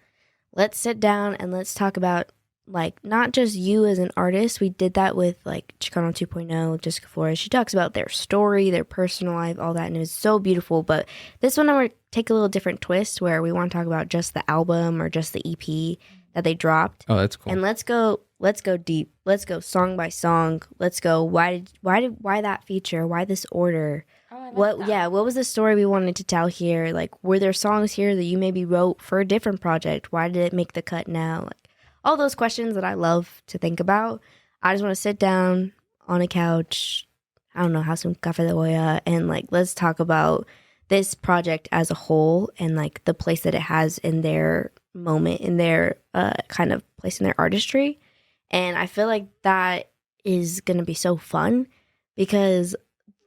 Let's sit down and let's talk about, like, not just you as an artist. We did that with, like, Chicano 2.0, Jessica Flores. She talks about their story, their personal life, all that, and it was so beautiful. But this one, I'm going to take a little different twist where we want to talk about just the album or just the EP that they dropped. Oh, that's cool. And let's go deep. Let's go song by song. Let's go why that feature? Why this order? Oh, what was the story we wanted to tell here? Like, were there songs here that you maybe wrote for a different project? Why did it make the cut now? Like, all those questions that I love to think about. I just want to sit down on a couch, I don't know, have some café de olla, and like let's talk about this project as a whole and like the place that it has in their moment, in their kind of place in their artistry. And I feel like that is going to be so fun because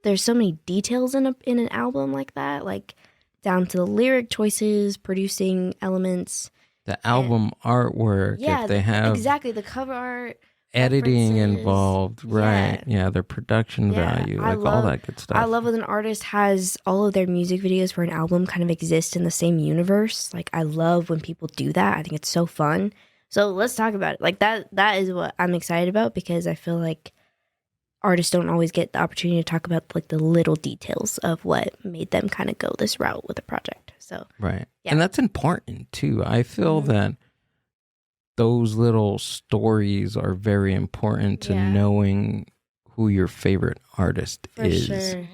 there's so many details in an album like that, like down to the lyric choices, producing elements, the album artwork. Yeah, if they have exactly the cover art, editing references. Involved, right? Yeah, their production value, like all that good stuff. I love when an artist has all of their music videos for an album kind of exist in the same universe. Like, I love when people do that. I think it's so fun. So let's talk about it. Like that is what I'm excited about because I feel like artists don't always get the opportunity to talk about like the little details of what made them kind of go this route with a project. So right. Yeah. And that's important too. I feel that those little stories are very important to knowing who your favorite artist for is. sure.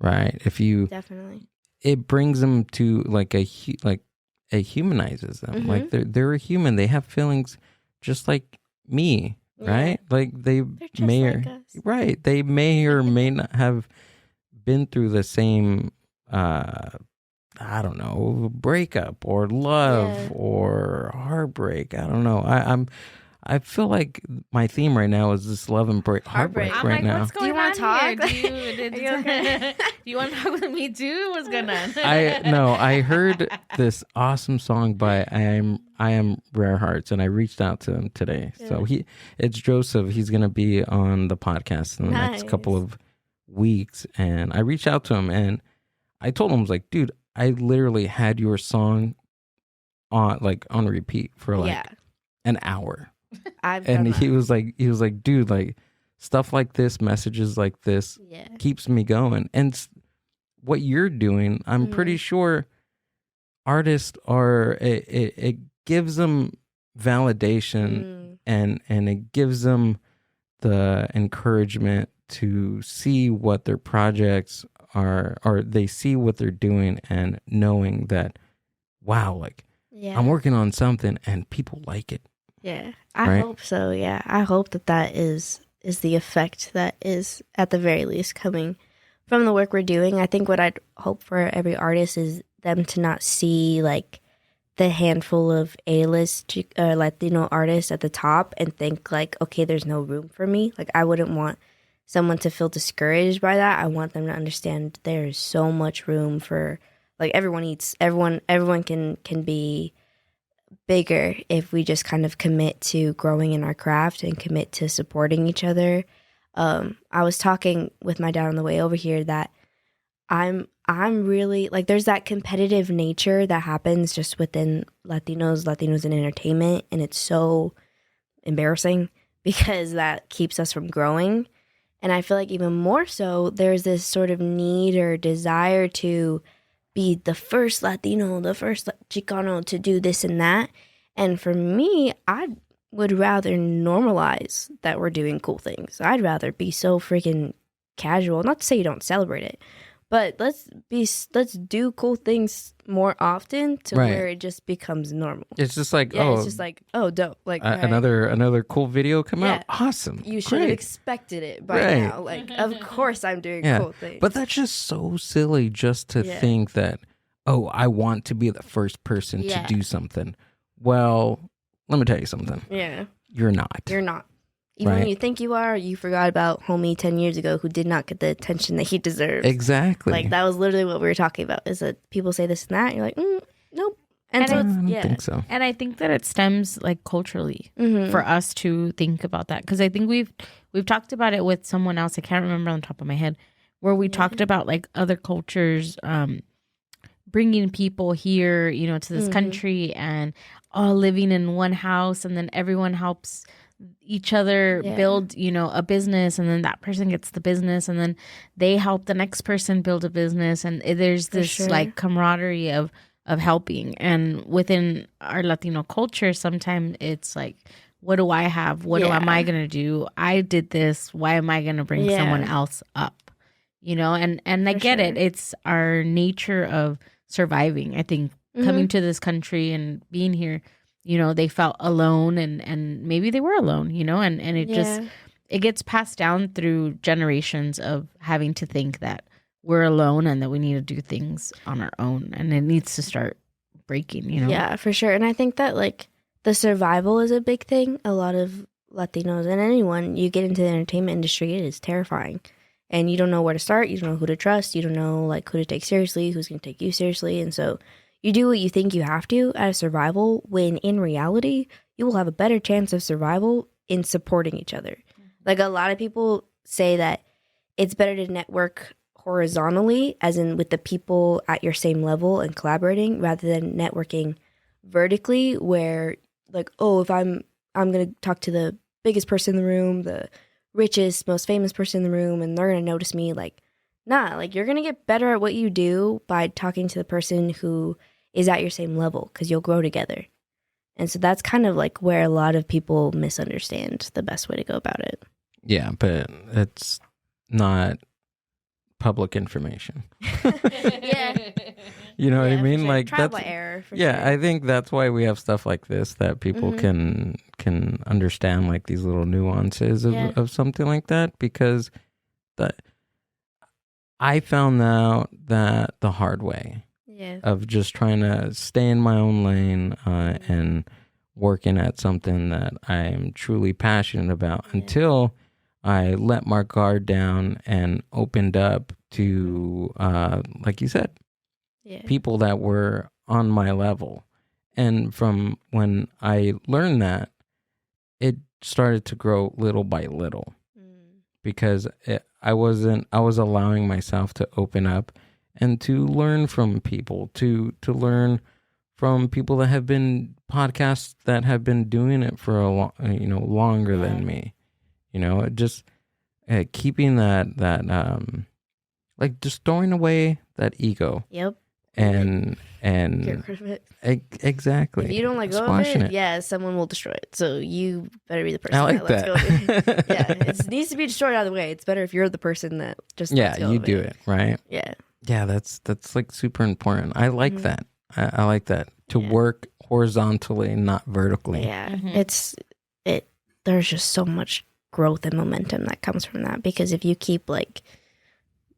Right? If you Definitely. It brings them to like it humanizes them. Like they're a human. They have feelings just like me, right? Like they may like us. right. They may or may not have been through the same I don't know, breakup or love or heartbreak. I don't know. I feel like my theme right now is this love and heartbreak I'm right like, now. what's going wanna on talk? here? Do you want to talk with me too? What's going on? I heard this awesome song by I am Rare Hearts, and I reached out to him today. Yeah. So it's Joseph. He's gonna be on the podcast in the next couple of weeks, and I reached out to him and I told him, I was like, dude, I literally had your song on repeat for an hour. He was like, dude, like stuff like this, messages like this keeps me going. And what you're doing, I'm pretty sure artists are, it gives them validation and it gives them the encouragement to see what their projects are, or they see what they're doing and knowing that, wow, like I'm working on something and people like it. Yeah, I hope so. Yeah, I hope that is the effect that is at the very least coming from the work we're doing. I think what I'd hope for every artist is them to not see like the handful of A-list Latino artists at the top and think like, okay, there's no room for me. Like, I wouldn't want someone to feel discouraged by that. I want them to understand there's so much room for, like, everyone can be bigger if we just kind of commit to growing in our craft and commit to supporting each other. I was talking with my dad on the way over here that I'm really like, there's that competitive nature that happens just within Latinos in entertainment, and it's so embarrassing because that keeps us from growing. And I feel like even more so, there's this sort of need or desire to be the first Latino, the first Chicano to do this and that. And for me, I would rather normalize that we're doing cool things. I'd rather be so freaking casual. Not to say you don't celebrate it, but let's do cool things more often to where it just becomes normal. It's just like, it's just like, oh, dope. Like another cool video come out. Awesome. You should have expected it by now. Like, of course I'm doing cool things. But that's just so silly just to think that, oh, I want to be the first person to do something. Well, let me tell you something. Yeah. You're not. You're not. Even when you think you are, you forgot about homie 10 years ago who did not get the attention that he deserves. Exactly. Like, that was literally what we were talking about, is that people say this and that, and you're like, nope. And so I don't think so. And I think that it stems like culturally for us to think about that. Because I think we've talked about it with someone else. I can't remember on the top of my head, where we talked about like other cultures bringing people here, you know, to this country and all living in one house, and then everyone helps each other build, you know, a business, and then that person gets the business, and then they help the next person build a business, and there's this like camaraderie of helping. And within our Latino culture, sometimes it's like, what do I have? What am I gonna do? I did this. Why am I gonna bring someone else up? You know, and I get it. It's our nature of surviving. I think coming to this country and being here, you know, they felt alone, and maybe they were alone, you know, and it just, it gets passed down through generations of having to think that we're alone and that we need to do things on our own, and it needs to start breaking, you know? Yeah, for sure. And I think that like the survival is a big thing. A lot of Latinos and anyone, you get into the entertainment industry, it is terrifying. And you don't know where to start. You don't know who to trust. You don't know like who to take seriously, who's going to take you seriously. And so you do what you think you have to out of survival, when in reality, you will have a better chance of survival in supporting each other. Like, a lot of people say that it's better to network horizontally, as in with the people at your same level and collaborating, rather than networking vertically, where like, oh, if I'm going to talk to the biggest person in the room, the richest, most famous person in the room, and they're going to notice me. Like, nah, like, you're going to get better at what you do by talking to the person who is at your same level, because you'll grow together. And so that's kind of like where a lot of people misunderstand the best way to go about it. Yeah, but it's not public information. You know what I mean? Sure. Like, trial that's by error. sure. I think that's why we have stuff like this, that people can understand like these little nuances of something like that, because I found out that the hard way of just trying to stay in my own lane and working at something that I'm truly passionate about until I let my guard down and opened up to, like you said, people that were on my level. And from when I learned that, it started to grow little by little, because I was allowing myself to open up and to learn from people, to learn from people that have been podcasts that have been doing it for a long, longer than me. You know, just keeping that like just throwing away that ego. Yep. And get rid of it. Exactly. If you don't let go of it, someone will destroy it. So you better be the person I like that lets go of it. It needs to be destroyed out of the way. It's better if you're the person that just lets go you of do it. it, right? Yeah, that's like super important. I like that. I like that, to work horizontally, not vertically. There's just so much growth and momentum that comes from that, because if you keep like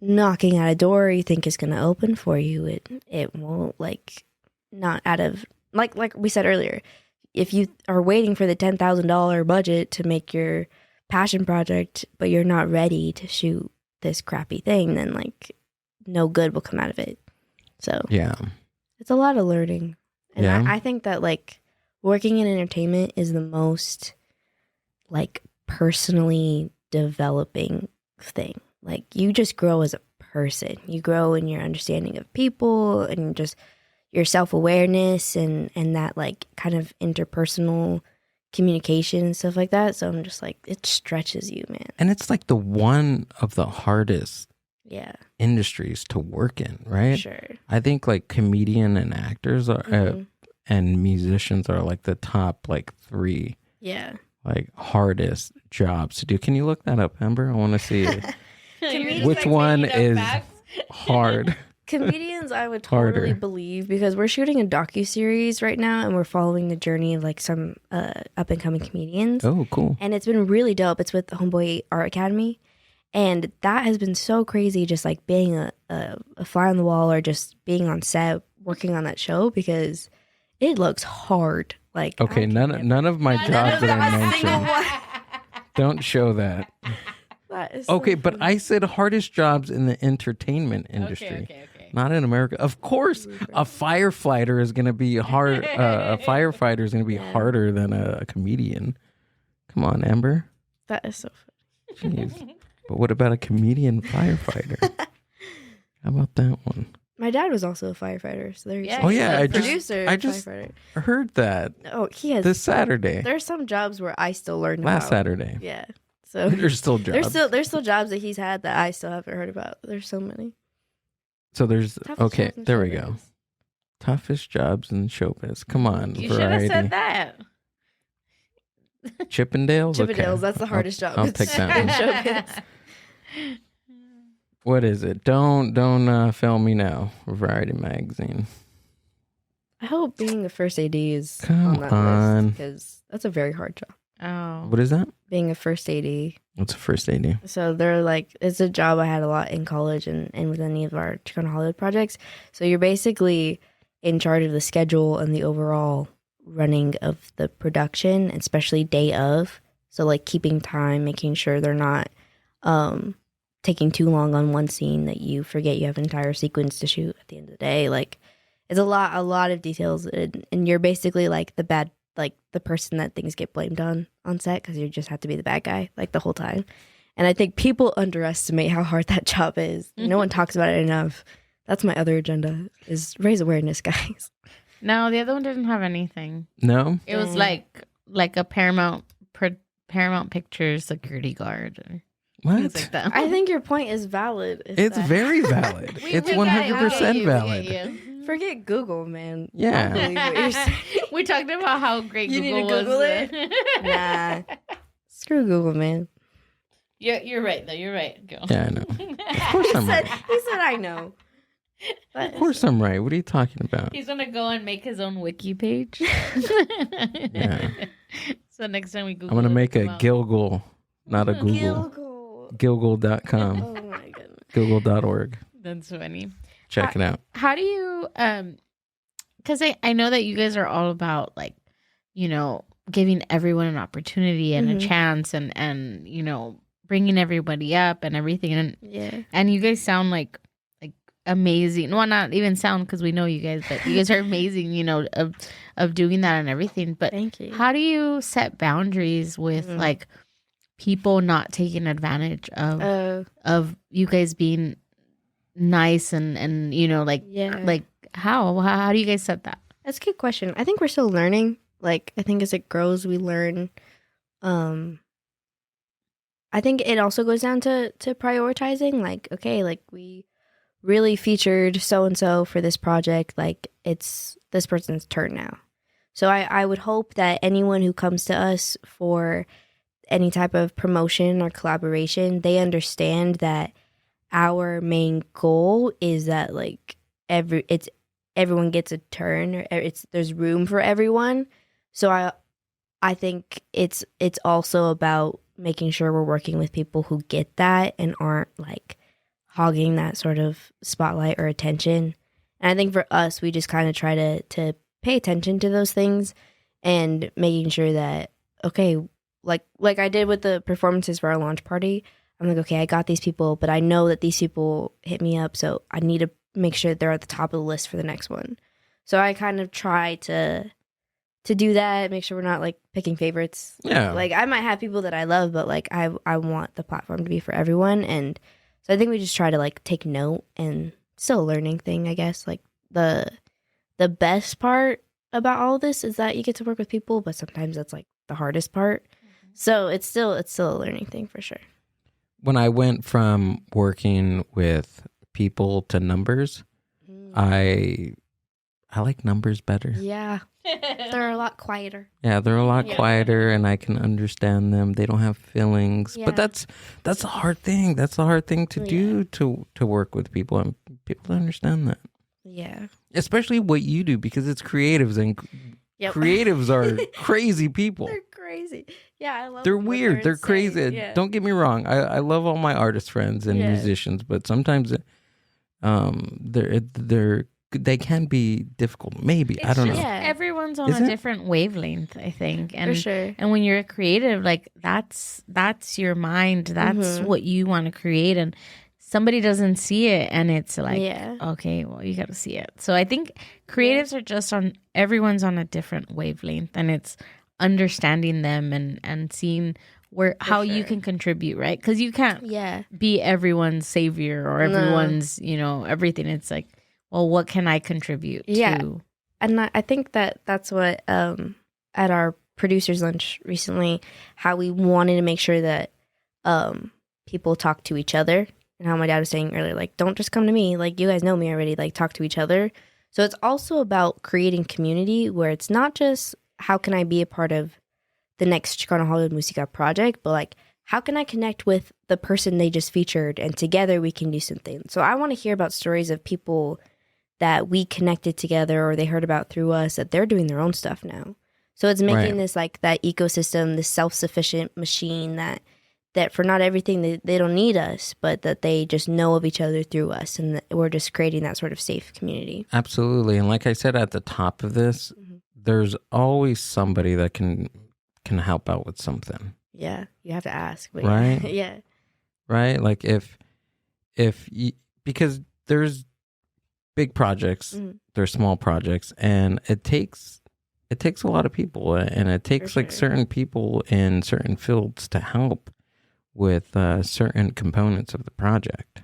knocking at a door you think is going to open for you, it won't, like, not out of like we said earlier, if you are waiting for the $10,000 budget to make your passion project, but you're not ready to shoot this crappy thing, then like no good will come out of it. So yeah, it's a lot of learning. And I think that like working in entertainment is the most like personally developing thing. Like you just grow as a person. You grow in your understanding of people and just your self-awareness and that like kind of interpersonal communication and stuff like that. So I'm just like, it stretches you, man. And it's like the one of the hardest Yeah. industries to work in, right? Sure. I think like comedian and actors are and musicians are like the top like 3 Yeah. like hardest jobs to do. Can you look that up, Amber? I want to see Comedians which are one taking is up facts. hard. Comedians, I would totally Harder. believe, because we're shooting a docuseries right now and we're following the journey of like some up and coming comedians. Oh, cool. And it's been really dope. It's with the Homeboy Art Academy. And that has been so crazy, just like being a fly on the wall or just being on set working on that show, because it looks hard. Like, Okay, none of my jobs that I mentioned. Don't show that. That is so Okay, but funny. I said hardest jobs in the entertainment industry. Okay. Not in America. Of course, a firefighter is going to be hard. A firefighter is going to be harder than a comedian. Come on, Amber. That is so funny. Jeez. But what about a comedian firefighter? How about that one? My dad was also a firefighter, so there you Yeah, go. Oh yeah, Producer, I just firefighter. heard that Oh, he has. this Saturday, There's some jobs where I still learned last about. Saturday. Yeah. So There's still jobs. there's still jobs that he's had that I still haven't heard about. There's so many. So there's Toughest okay. jobs in There we showbiz. go. Toughest jobs in showbiz. Come on, You should have variety. said that. Chippendales. Chippendales, Okay. that's the hardest job. I'll take that in one. showbiz. What is it? Don't fail me now. Variety magazine. I hope being a first AD is Come on that on. list, because that's a very hard job. Oh. What is that? Being a first AD. What's the first AD? So they're like, it's a job I had a lot in college and with any of our Chicano Hollywood projects. So you're basically in charge of the schedule and the overall running of the production, especially day of. So like keeping time, making sure they're not taking too long on one scene that you forget you have an entire sequence to shoot at the end of the day. Like it's a lot of details, and you're basically like the person that things get blamed on set, because you just have to be the bad guy like the whole time. And I think people underestimate how hard that job is. No one talks about it enough. That's my other agenda, is raise awareness, guys. No, the other one didn't have anything. No. It was like a Paramount Pictures security guard or What? things like that. I think your point is valid. It's very valid. It's We got it. 100% valid. We get you. Forget Google, man. Yeah. I don't believe what you're saying. We talked about how great You need Google to Google was. it? Nah. Screw Google, man. You're right though. You're right. Go. Yeah, I know. Of course I'm right. He said I know. Of course I'm right. What are you talking about? He's gonna go and make his own wiki page. Yeah. So next time we Google, I'm going to it, make a come out. Gilgle, not a Google. Google. Gilgle.com. Oh my goodness. Google.org. That's funny. Check it out. How do you because I know that you guys are all about like, you know, giving everyone an opportunity and a chance and you know, bringing everybody up and everything, and you guys sound like amazing. Well, not even sound, because we know you guys, but you guys are amazing, you know, of doing that and everything. But Thank you. how do you set boundaries with like people not taking advantage of you guys being nice and you know, like like how do you guys set that? That's a good question. I think we're still learning. Like, I think as it grows, we learn. I think it also goes down to prioritizing. Like, okay, like we really featured so-and-so for this project. Like, it's this person's turn now. So I would hope that anyone who comes to us for any type of promotion or collaboration, they understand that our main goal is that like everyone gets a turn, or there's room for everyone. So I think it's also about making sure we're working with people who get that and aren't like hogging that sort of spotlight or attention. And I think for us, we just kind of try to pay attention to those things and making sure that, okay, like I did with the performances for our launch party, I'm like, okay, I got these people, but I know that these people hit me up, so I need to make sure they're at the top of the list for the next one. So I kind of try to to do that, make sure we're not like picking favorites. Yeah. Like I might have people that I love, but like I want the platform to be for everyone. And so I think we just try to like take note, and still a learning thing, I guess. Like the best part about all of this is that you get to work with people, but sometimes that's like the hardest part. So it's still a learning thing for sure. When I went from working with people to numbers, I like numbers better. Yeah. They're a lot quieter. Yeah, they're a lot quieter, and I can understand them. They don't have feelings. Yeah. But that's a hard thing. That's a hard thing to do, to work with people, and people don't understand that. Yeah. Especially what you do, because it's creatives, and creatives are crazy people. They're crazy. Yeah, I love They're them, but weird. They're insane. crazy. Yeah. Don't get me wrong. I love all my artist friends and musicians, but sometimes they can be difficult. Maybe. I don't know. Everyone's on a different wavelength, I think. And, for sure. And when you're a creative, like that's your mind. That's what you want to create. And somebody doesn't see it, and it's like, okay, well, you got to see it. So I think creatives are just everyone's on a different wavelength, and it's understanding them and seeing how you can contribute, right? Because you can't be everyone's savior or everyone's, everything. It's like, well, what can I contribute to? And I think that's what, at our producer's lunch recently, how we wanted to make sure that people talk to each other, and how my dad was saying earlier, like, don't just come to me. Like, you guys know me already. Like, talk to each other. So it's also about creating community, where it's not just how can I be a part of the next Chicano Hollywood Musica project, but like, how can I connect with the person they just featured, and together we can do something. So I want to hear about stories of people that we connected together, or they heard about through us, that they're doing their own stuff now. So it's making this like that ecosystem, this self-sufficient machine that for not everything they don't need us, but that they just know of each other through us, and that we're just creating that sort of safe community. Absolutely. And like I said at the top of this, there's always somebody that can help out with something. Yeah, you have to ask. But right? Yeah. Right? Like if you, because there's big projects, there's small projects, and it takes a lot of people, and it takes like certain people in certain fields to help with certain components of the project.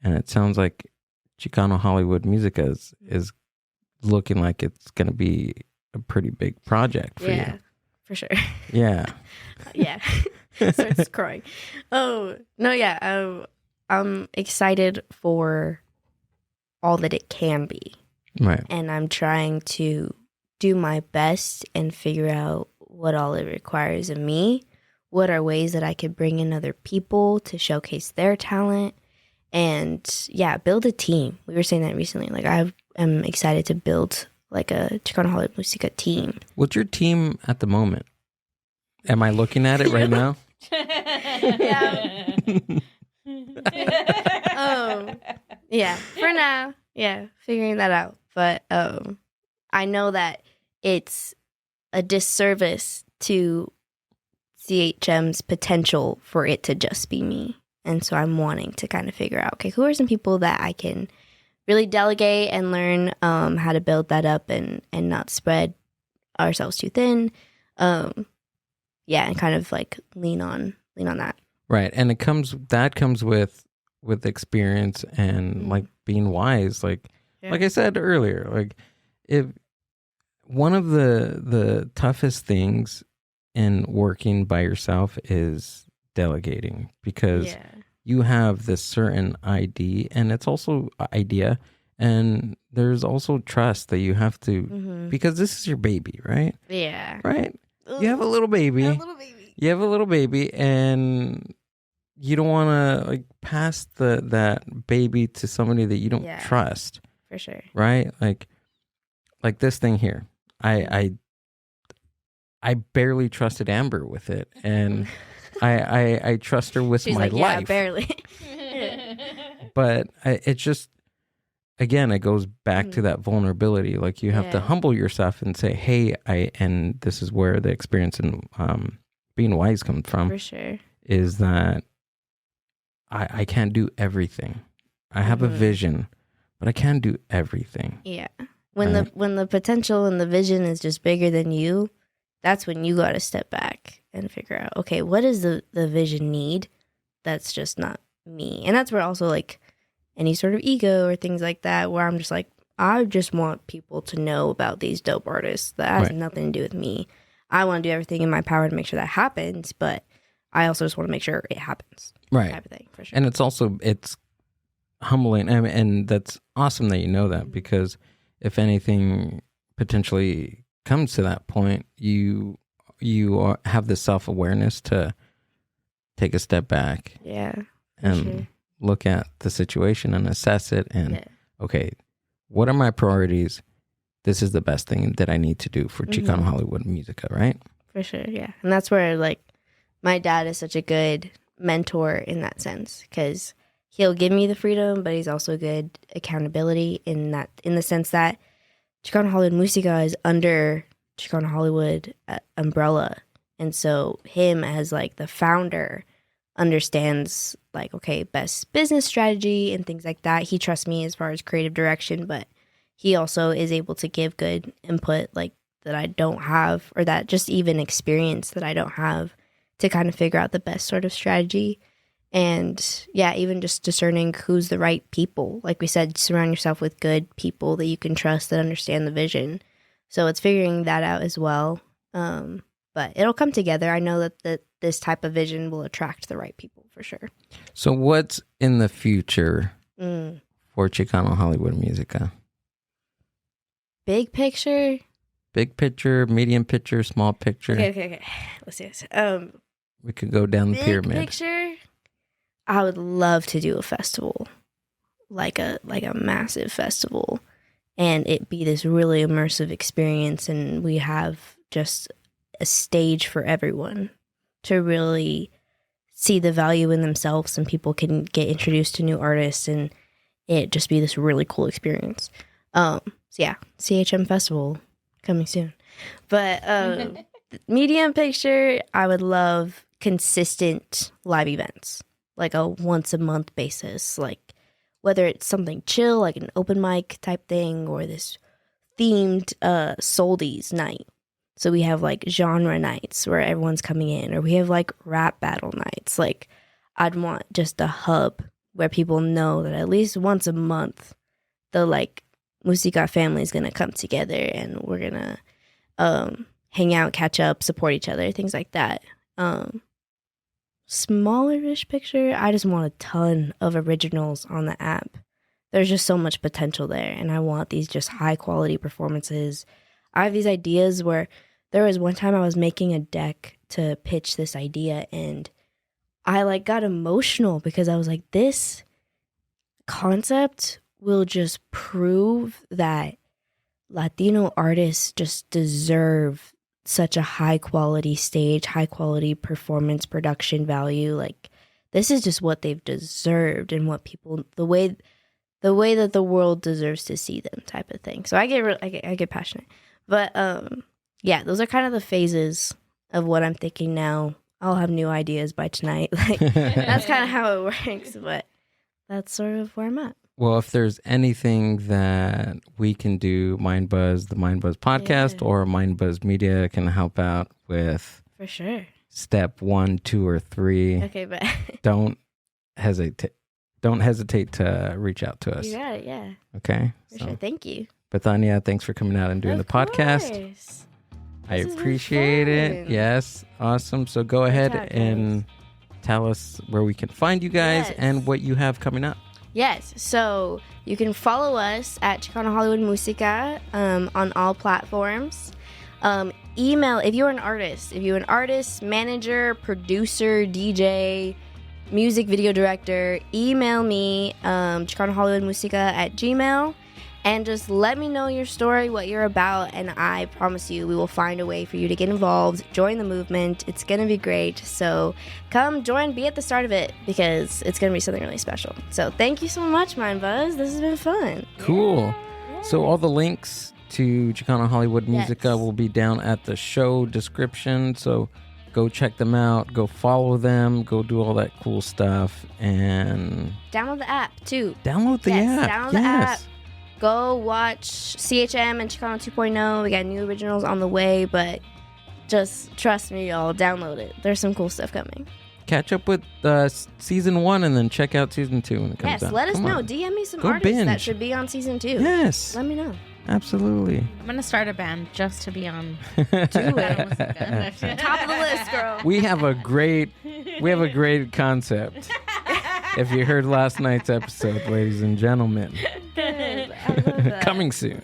And it sounds like Chicano Hollywood Musica is looking like it's going to be a pretty big project for you. For sure. Yeah. Yeah. Starts crying. Oh, no, yeah. I'm excited for all that it can be. Right. And I'm trying to do my best and figure out what all it requires of me. What are ways that I could bring in other people to showcase their talent? And build a team. We were saying that recently. Like, I am excited to build like a Chicano Hollywood Musica team. What's your team at the moment? Am I looking at it right now? For now. Yeah, figuring that out. But I know that it's a disservice to CHM's potential for it to just be me. And so I'm wanting to kind of figure out, okay, who are some people that I can really delegate and learn how to build that up and not spread ourselves too thin. And kind of like lean on that. Right. And that comes with experience and like being wise. Like I said earlier, like if one of the toughest things in working by yourself is delegating, because you have this certain idea, and it's also idea, and there's also trust that you have to, because this is your baby, right? Yeah. Right? You have a little baby. You have a little baby, and you don't want to like pass that baby to somebody that you don't trust. For sure. Right? Like this thing here. I barely trusted Amber with it, and I trust her with my life. Yeah, barely. But it just, again, it goes back to that vulnerability. Like, you have to humble yourself and say, hey, and this is where the experience in being wise comes from. For sure. Is that I can't do everything. I have a vision, but I can't do everything. Yeah. When Right. when the potential and the vision is just bigger than you, that's when you got to step back and figure out, okay, what does the vision need? That's just not me. And that's where also like any sort of ego or things like that, where I'm just like, I just want people to know about these dope artists. That has Right. nothing to do with me. I want to do everything in my power to make sure that happens, but I also just want to make sure it happens. Right. Type of thing, for sure. And it's humbling, and that's awesome that you know that, because if anything potentially comes to that point, you have the self-awareness to take a step back Yeah. and sure. look at the situation and assess it and Yeah. okay, what are my priorities? This is the best thing that I need to do for Chicano Mhm. Hollywood Musica, right? For sure, yeah. And that's where, like, my dad is such a good mentor in that sense, because he'll give me the freedom, but he's also good accountability in the sense that Chicano Hollywood Musica is under Chicano Hollywood umbrella. And so him as, like, the founder understands, like, okay, best business strategy and things like that. He trusts me as far as creative direction, but he also is able to give good input, like, that I don't have, or that just even experience that I don't have, to kind of figure out the best sort of strategy. And yeah, even just discerning who's the right people. Like we said, surround yourself with good people that you can trust, that understand the vision. So it's figuring that out as well. But it'll come together. I know that this type of vision will attract the right people for sure. So what's in the future Mm. for Chicano Hollywood Musica? Big picture. Big picture, medium picture, small picture. Okay. Let's see this. We could go down the Big pyramid. picture. I would love to do a festival, like a massive festival, and it be this really immersive experience, and we have just a stage for everyone to really see the value in themselves, and people can get introduced to new artists, and it just be this really cool experience. So yeah, CHM Festival coming soon. But medium picture, I would love consistent live events, like a once a month basis, like whether it's something chill, like an open mic type thing, or this themed soldies night. So we have like genre nights where everyone's coming in, or we have like rap battle nights. Like I'd want just a hub where people know that at least once a month, the like Musica family is going to come together, and we're going to hang out, catch up, support each other, things like that. Smaller-ish picture, I just want a ton of originals on the app. There's just so much potential there, and I want these just high-quality performances. I have these ideas where there was one time I was making a deck to pitch this idea, and I like got emotional because I was like, this concept will just prove that Latino artists just deserve such a high quality stage, high quality performance production value. Like this is just what they've deserved, and what people, the way that the world deserves to see them, type of thing. So I get passionate. But yeah, those are kind of the phases of what I'm thinking now. I'll have new ideas by tonight. Like that's kind of how it works, but that's sort of where I'm at. Well, if there's anything that we can do, Mind Buzz, the Mind Buzz podcast, or Mind Buzz Media can help out with. For sure. Step 1, 2, or 3. Okay, but don't hesitate. Don't hesitate to reach out to us. You got it, yeah. Okay. For sure. Thank you. Betania, thanks for coming out and doing the podcast. I appreciate it. Yes. Awesome. So go ahead and tell us where we can find you guys and what you have coming up. Yes, so you can follow us at Chicano Hollywood Musica on all platforms. Email, if you're an artist, manager, producer, DJ, music video director, email me, Chicano Hollywood Musica at Gmail, and just let me know your story, what you're about, and I promise you we will find a way for you to get involved, join the movement. It's going to be great. So come join, be at the start of it, because it's going to be something really special. So thank you so much, Mind Buzz. This has been fun. Cool. Yeah. So all the links to Chicano Hollywood Musica will be down at the show description. So go check them out, go follow them, go do all that cool stuff, and download the app too. Download the app. Download the app. go watch CHM and Chicano 2.0. We got new originals on the way, but just trust me, y'all. Download it. There's some cool stuff coming. Catch up with season 1 and then check out season 2 when it comes out. Yes, let us know. DM me some artists that should be on season 2. Yes. Let me know. Absolutely. I'm going to start a band just to be on. Do it. Top of the list, girl. We have a great concept. If you heard last night's episode, ladies and gentlemen. I love that. Coming soon.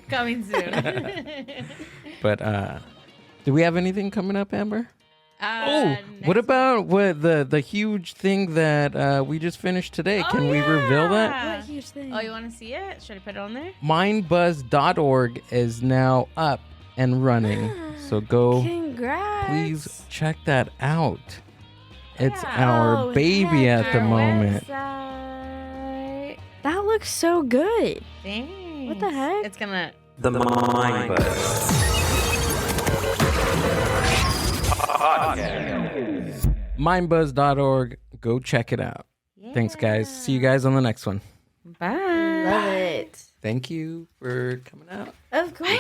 But do we have anything coming up, Amber? What about the huge thing that we just finished today? Can we reveal that? What huge thing? Oh, you want to see it? Should I put it on there? Mindbuzz.org is now up and running. So go, Congrats. please check that out. It's our baby at the moment. Website. That looks so good. Thanks. What the heck? It's going to... The Mindbuzz. Mindbuzz.org. Go check it out. Yeah. Thanks, guys. See you guys on the next one. Bye. Love it. Thank you for coming out. Of course.